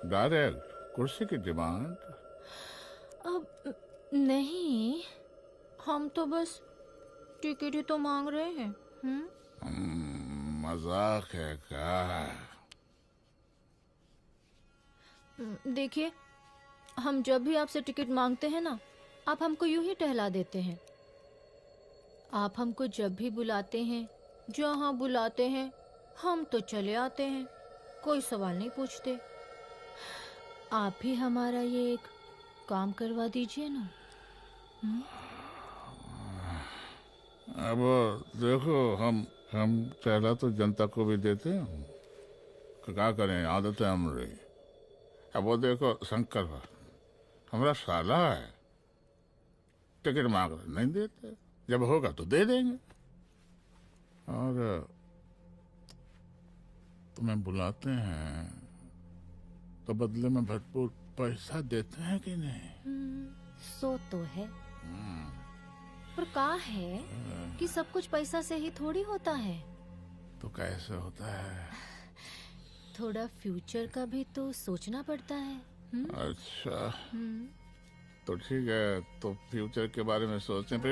डायरेक्ट कुर्सी की डिमांड। अब नहीं, हम तो बस टिकट ही तो मांग रहे हैं। मजाक है क्या? देखिए, हम जब भी आपसे टिकट मांगते हैं ना, आप हमको यूं ही टहला देते हैं। आप हमको जब भी बुलाते हैं, जहाँ बुलाते हैं, हम तो चले आते हैं, कोई सवाल नहीं पूछते। आप ही हमारा ये एक काम करवा दीजिए ना। अब देखो, हम पहला तो जनता को भी देते हैं, क्या करें, आदत है हमारी। अब वो देखो शंकर हमारा साला है, टिकट मांग रहे नहीं देते, जब होगा तो दे देंगे। और तुम्हें बुलाते हैं तो बदले में भरपूर पैसा देते हैं कि नहीं? सो तो है, पर का है कि सब कुछ पैसा से ही थोड़ी होता है। तो कैसे होता है? थोड़ा फ्यूचर का भी तो सोचना पड़ता है। अच्छा, तो ठीक है, तो फ्यूचर के बारे में सोचने पे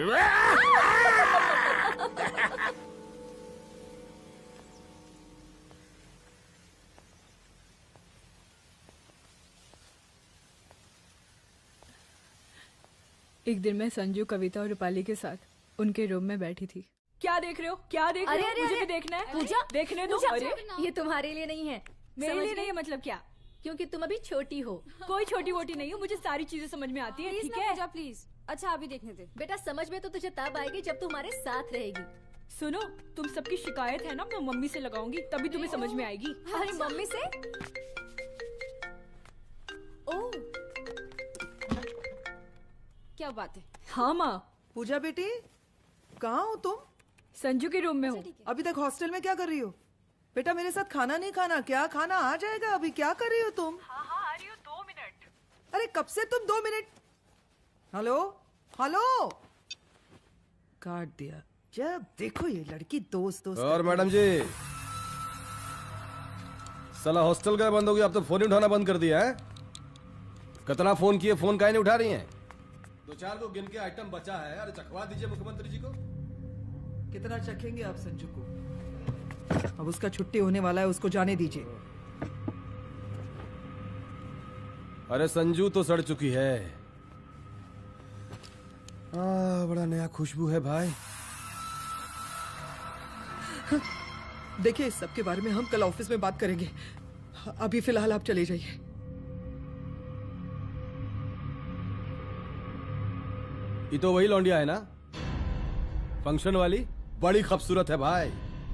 एक दिन मैं संजू, कविता और रूपाली के साथ उनके रूम में बैठी थी। क्या देख रहे हो? क्या देख रहे हो? अरे, मुझे अरे, भी देखना है। पूजा, देखने दो। पूजा, अरे ये तुम्हारे लिए नहीं है। मेरे समझ लिए गई? नहीं है मतलब क्या? क्योंकि तुम अभी छोटी हो। कोई छोटी वोटी नहीं हूँ, मुझे सारी चीजें समझ में आती है। Please ठीक ना है पूजा, प्लीज। अच्छा अभी देखने दे। बेटा समझ में तो तुझे तब आएगी जब तू हमारे साथ रहेगी। सुनो, तुम सबकी शिकायत है ना, मैं मम्मी से लगाऊंगी, तभी तुम्हें समझ में आएगी। अरे मम्मी से? ओह, क्या बात है? हाँ माँ। पूजा बेटी, कहाँ हो तुम? संजू के रूम में हूँ। अभी तक हॉस्टल में क्या कर रही हो? बेटा मेरे साथ खाना नहीं खाना क्या? खाना आ जाएगा, अभी क्या कर रही हो तुम? हाँ आ रही हूँ, 2 मिनट। अरे कब से तुम 2 मिनट? हेलो हेलो, काट दिया। जब देखो ये लड़की दोस्त दोस्त। और मैडम जी, साला हॉस्टल का बंद हो गया, अब तो फोन ही उठाना बंद कर दिया है। कितना फोन किए, फोन काहे नहीं उठा रही हैं? 2-4 को गिन के आइटम बचा है, अरे चखवा दीजिए मुख्यमंत्री जी को। कितना चखेंगे आप संजू को? अब उसका छुट्टी होने वाला है, उसको जाने दीजिए। अरे संजू तो सड़ चुकी है। बड़ा नया खुशबू है भाई। देखिए इस सब के बारे में हम कल ऑफिस में बात करेंगे, अभी फिलहाल आप चले जाइए। ये तो वही लौंडिया है ना, फंक्शन वाली? बड़ी खूबसूरत है भाई,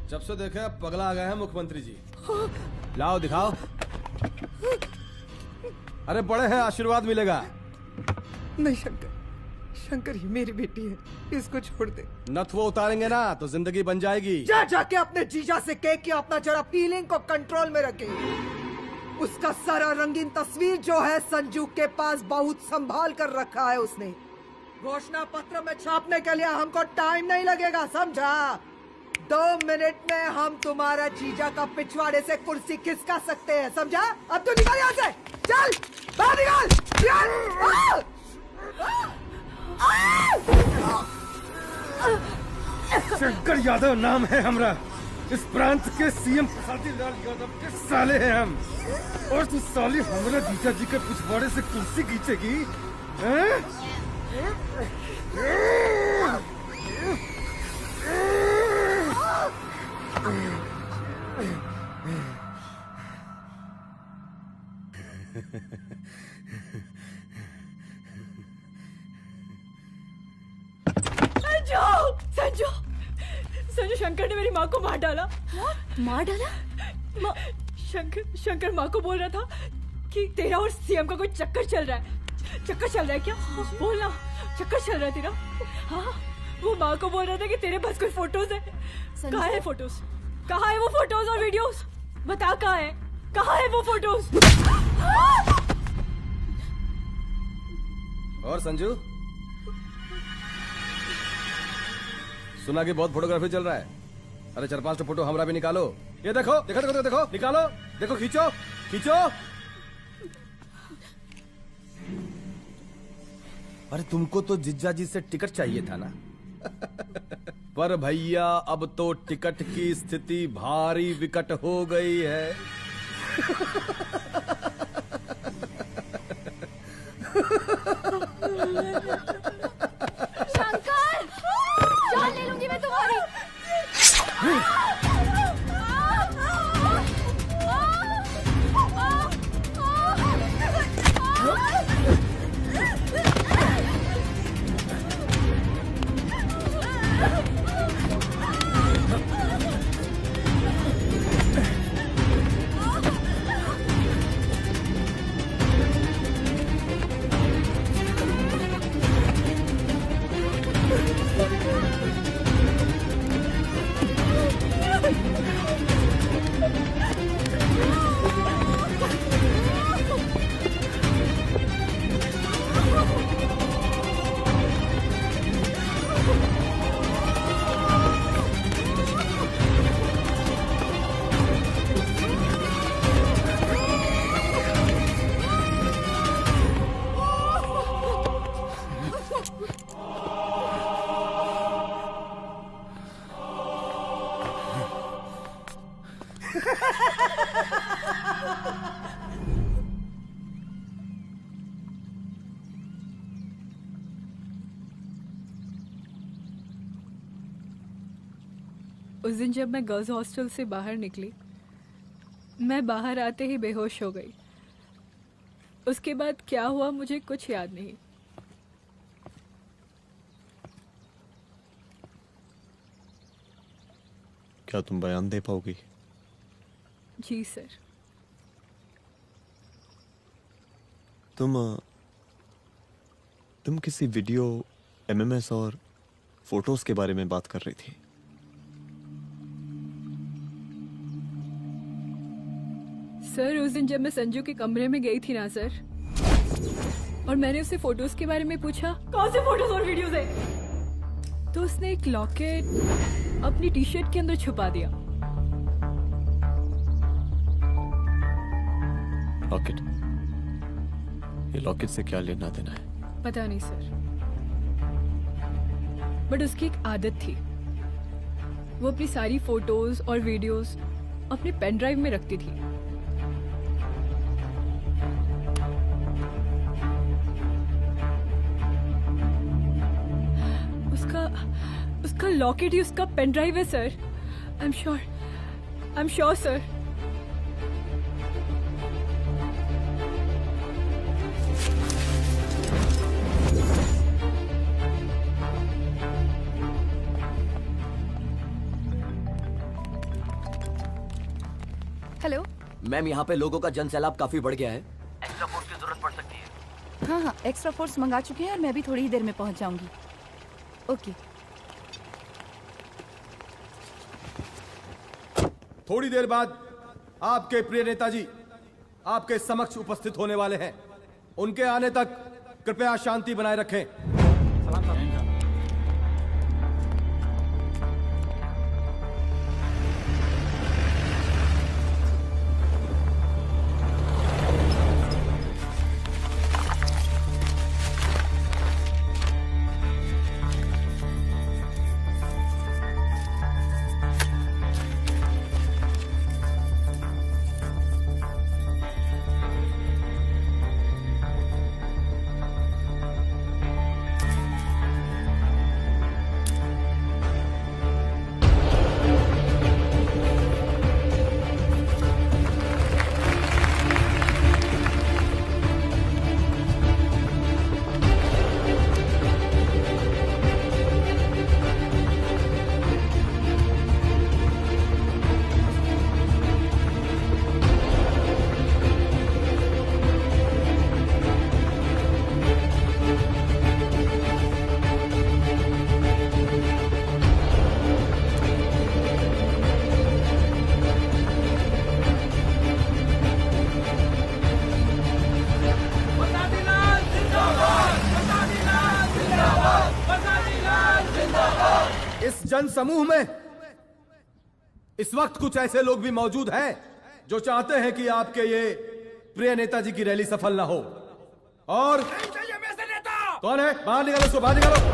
जब से देखे पगला आ गए हैं मुख्यमंत्री जी। लाओ दिखाओ। अरे बड़े हैं, आशीर्वाद मिलेगा। नहीं शंकर, शंकर ये मेरी बेटी है, इसको छोड़ दे। नथ वो उतारेंगे ना तो जिंदगी बन जाएगी। जा जाके अपने जीजा से कह के अपना जरा फीलिंग को कंट्रोल में रखे। उसका सारा रंगीन तस्वीर जो है संजू के पास बहुत संभाल कर रखा है उसने। घोषणा पत्र में छापने के लिए हमको टाइम नहीं लगेगा, समझा? 2 मिनट में हम तुम्हारा जीजा का पिछवाड़े से कुर्सी खिसका सकते हैं, समझा? अब तो निकल यहाँ से, चल बाहर निकल। शंकर यादव नाम है हमरा, इस प्रांत के सीएम प्रसादी लाल यादव के साले हैं हम। और तू साली हमरा जीजा जी के पिछवाड़े से कुर्सी खींचेगी? संजू, संजू शंकर ने मेरी माँ को मार डाला। मार डाला? शंकर माँ को बोल रहा था कि तेरा और सीएम का कोई चक्कर चल रहा है। चक्कर चल रहा है क्या? बोलना, चक्कर चल रहा है तेरा? हाँ, वो माँ को बोल रहा था कि तेरे पास कोई फोटोज है। कहाँ है फोटोज? कहाँ है वो फोटोज और वीडियोस? बता कहाँ है? कहाँ है वो फोटोज? और संजू, सुना कि बहुत फोटोग्राफी चल रहा है। अरे 4-5 फोटो हमरा भी निकालो। ये देखो देखो देखो देखो, निकालो, देखो, खींचो खींचो। अरे तुमको तो जिज्जा जी से टिकट चाहिए था ना। पर भैया अब तो टिकट की स्थिति भारी विकट हो गई है। शंकर, जान ले लूंगी मैं तुम्हारी। उस दिन जब मैं गर्ल्स हॉस्टल से बाहर निकली, मैं बाहर आते ही बेहोश हो गई। उसके बाद क्या हुआ मुझे कुछ याद नहीं। क्या तुम बयान दे पाओगी? जी सर। तुम किसी वीडियो, एमएमएस और फोटोज के बारे में बात कर रही थी। सर उस दिन जब मैं संजू के कमरे में गई थी ना सर, और मैंने उससे फोटोज के बारे में पूछा कौन से फोटोज और वीडियोज है, तो उसने एक लॉकेट अपनी टी शर्ट के अंदर छुपा दिया। लॉकेट? ये लॉकेट से क्या लेना देना है? पता नहीं सर, बट उसकी एक आदत थी, वो अपनी सारी फोटोज और वीडियोस अपने पेन ड्राइव में रखती थी। उसका लॉकेट ही उसका पेन ड्राइव है sir. I am sure sir. Hello ma'am, यहाँ पे लोगों का जन सैलाब काफी बढ़ गया है। एक्स्ट्रा फोर्स की जरूरत पड़ सकती है। हाँ हाँ, एक्स्ट्रा फोर्स मंगा चुके हैं और मैं भी थोड़ी ही देर में पहुंच जाऊंगी। ओके। थोड़ी देर बाद आपके प्रिय नेताजी आपके समक्ष उपस्थित होने वाले हैं। उनके आने तक कृपया शांति बनाए रखें। जन समूह में इस वक्त कुछ ऐसे लोग भी मौजूद हैं जो चाहते हैं कि आपके ये प्रिय नेताजी की रैली सफल ना हो। और कौन है? बाहर निकालो उसको, बाहर निकालो।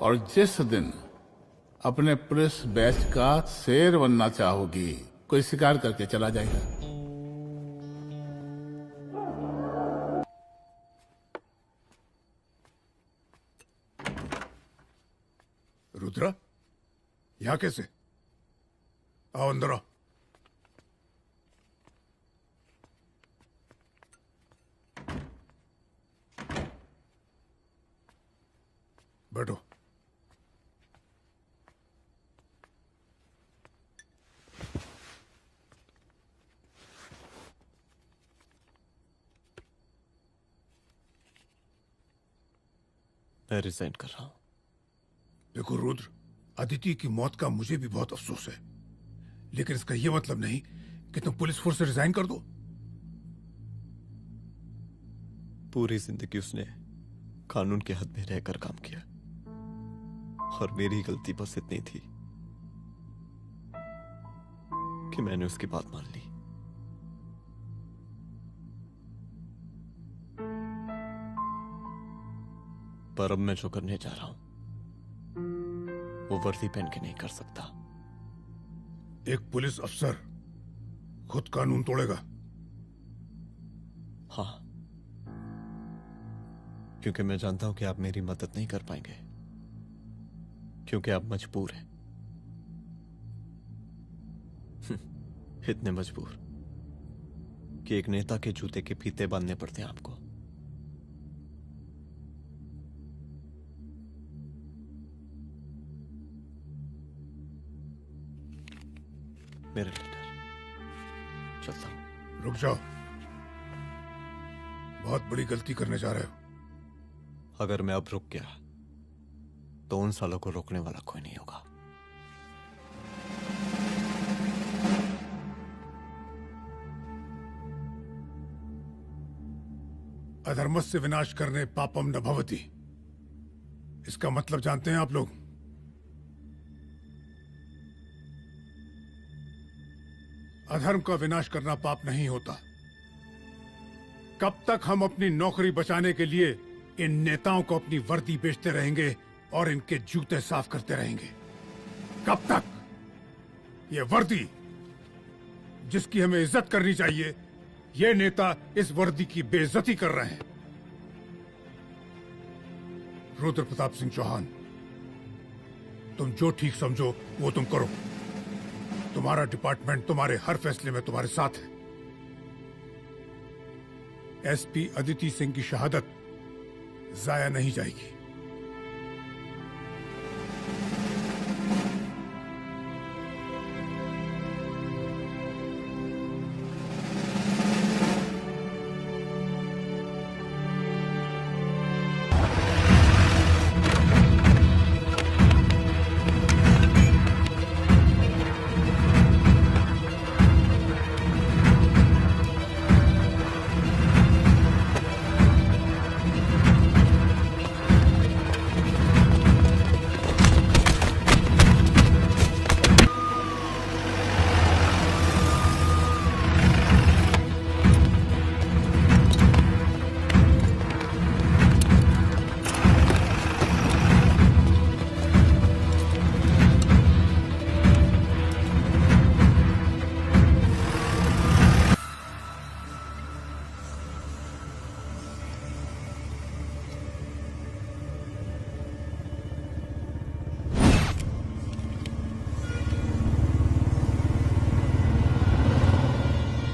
और जिस दिन अपने पुलिस बैच का शेर बनना चाहोगी, कोई शिकार करके चला जाएगा। रुद्रा, यहाँ कैसे? आओ अंदर आओ। बैठो। मैं रिजाइन कर रहा हूं। देखो रुद्र, अदिति की मौत का मुझे भी बहुत अफसोस है, लेकिन इसका यह मतलब नहीं कि तुम पुलिस फोर्स से रिजाइन कर दो। पूरी जिंदगी उसने कानून के हद में रहकर काम किया और मेरी गलती बस इतनी थी कि मैंने उसकी बात मान ली। पर अब मैं जो करने जा रहा हूं वो वर्दी पहन के नहीं कर सकता। एक पुलिस अफसर खुद कानून तोड़ेगा? हाँ, क्योंकि मैं जानता हूं कि आप मेरी मदद नहीं कर पाएंगे, क्योंकि आप मजबूर हैं। इतने मजबूर कि एक नेता के जूते के फीते बांधने पड़ते हैं आपको। मेरे लेटर, चलता हूं। रुक जाओ, बहुत बड़ी गलती करने जा रहे हो। अगर मैं अब रुक गया तो उन सालों को रोकने वाला कोई नहीं होगा। अधर्मस्य विनाश करने पापम न भवति, इसका मतलब जानते हैं आप लोग? अधर्म का विनाश करना पाप नहीं होता। कब तक हम अपनी नौकरी बचाने के लिए इन नेताओं को अपनी वर्दी बेचते रहेंगे और इनके जूते साफ करते रहेंगे? कब तक? ये वर्दी जिसकी हमें इज्जत करनी चाहिए, ये नेता इस वर्दी की बेइज्जती कर रहे हैं। रुद्र प्रताप सिंह चौहान, तुम जो ठीक समझो वो तुम करो। तुम्हारा डिपार्टमेंट तुम्हारे हर फैसले में तुम्हारे साथ है। एसपी अदिति सिंह की शहादत जाया नहीं जाएगी।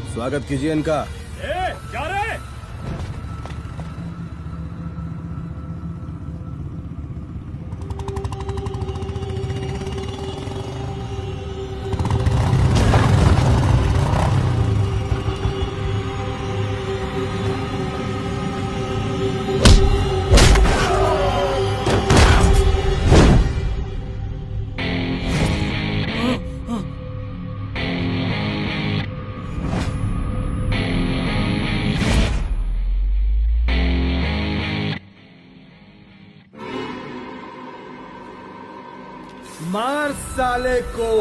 स्वागत कीजिए इनका। जा रहे? मार साले को।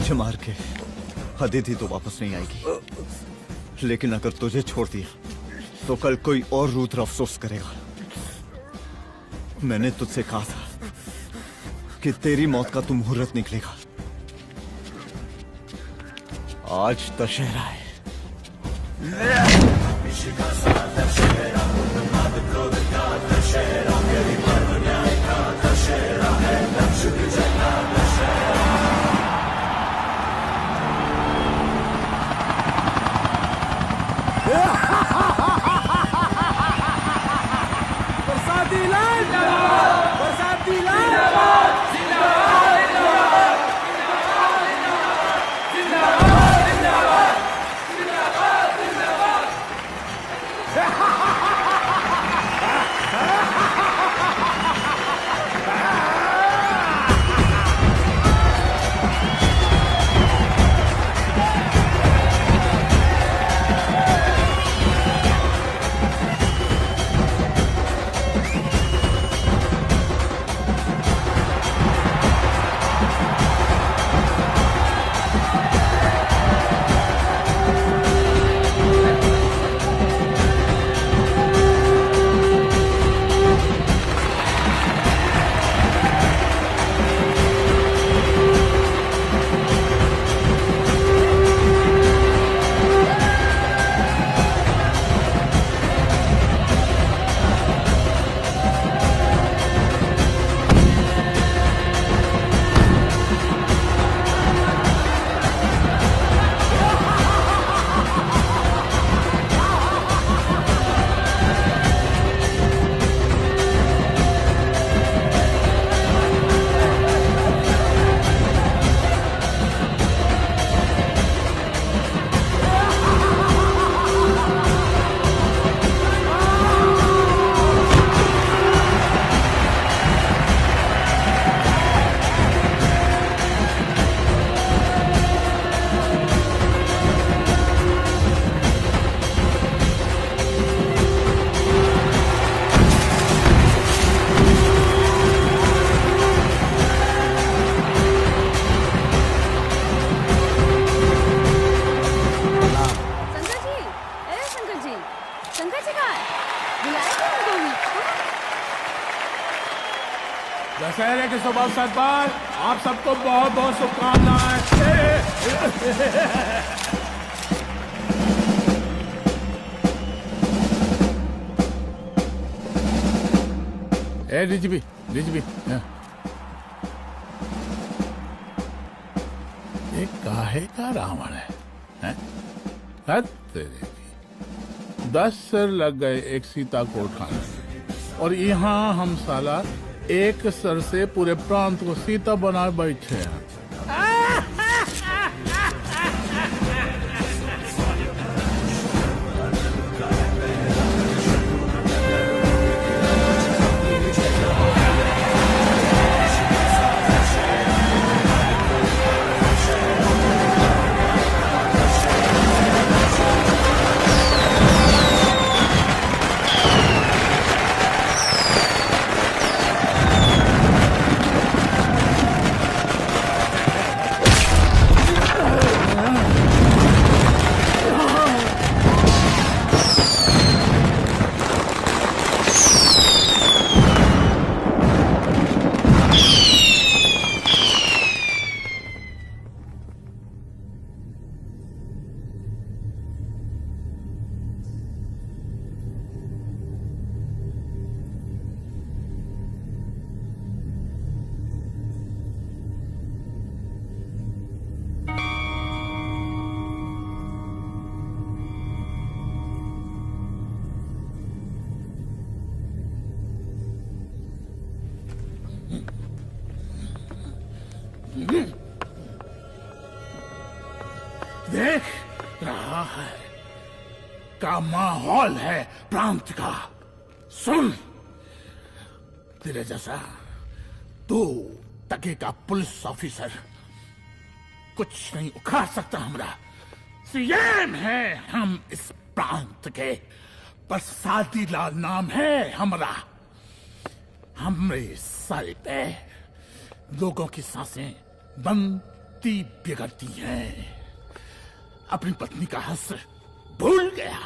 मुझे मार के अदिति तो वापस नहीं आएगी, लेकिन अगर तुझे छोड़ दिया तो कल कोई और रुद्र अफसोस करेगा। मैंने तुझसे कहा था कि तेरी मौत का तू मुहूर्त निकलेगा। आज दशहरा है। बरसाती लाल बरसाती लाल दशहरे के शुभ अवसर पर आप सबको बहुत बहुत शुभकामनाएं। ए डीजीपी ये काहे का रावण है? हद तेरे की। 10 सिर लग गए एक सीता को उठाने में, और यहाँ हम साला एक सर से पूरे प्रांत को सीता बना बैठे हैं। देख रहा है का माहौल है प्रांत का। सुन, तेरे जैसा 2 टके का पुलिस ऑफिसर कुछ नहीं उखाड़ सकता। हमरा सीएम है हम इस प्रांत के, बरसाती लाल नाम है हमरा। हमरे सर पे लोगों की सांसें बंद गलती बिगड़ती है। अपनी पत्नी का हक भूल गया।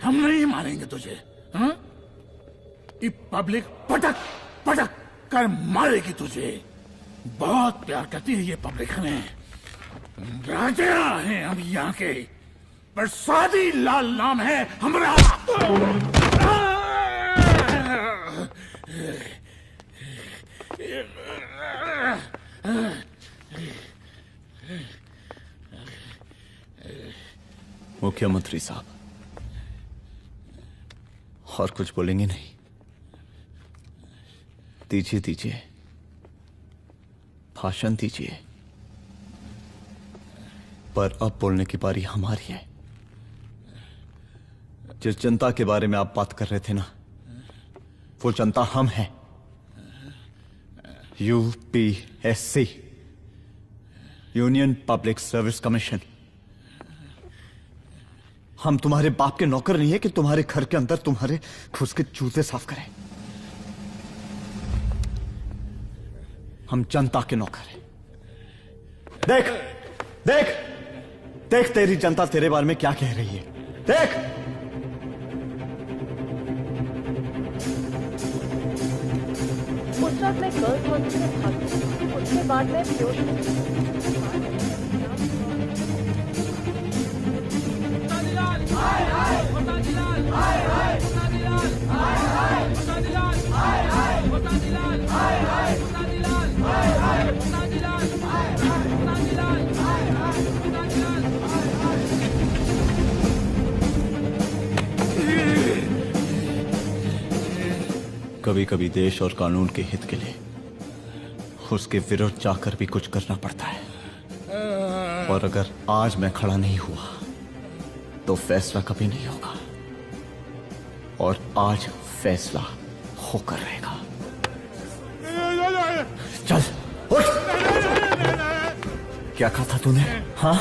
हम नहीं मारेंगे तुझे, हाँ? ये पब्लिक पटक पटक कर मारेगी तुझे। बहुत प्यार करती है ये पब्लिक हमें। राजा हैं हम यहाँ के, प्रसादी लाल नाम है हमारा। मुख्यमंत्री साहब, और कुछ बोलेंगे नहीं? दीजिए दीजिए, भाषण दीजिए। पर अब बोलने की बारी हमारी है। जिस जनता के बारे में आप बात कर रहे थे ना, वो जनता हम हैं। UPSC, union public service commission. हम तुम्हारे बाप के नौकर नहीं है कि तुम्हारे घर के अंदर तुम्हारे घुस के जूते साफ करें। हम जनता के नौकर हैं। देख देख देख, तेरी जनता तेरे बारे में क्या कह रही है। देख, उस रात मैं गर्ल्स हॉस्टल में भागी, उसके बाद मैं बेहोश कभी कभी देश और कानून के हित के लिए उसके विरुद्ध जाकर भी कुछ करना पड़ता है। और अगर आज मैं खड़ा नहीं हुआ तो फैसला कभी नहीं होगा, और आज फैसला होकर रहेगा। चल उठ। क्या कहा था तूने? हाँ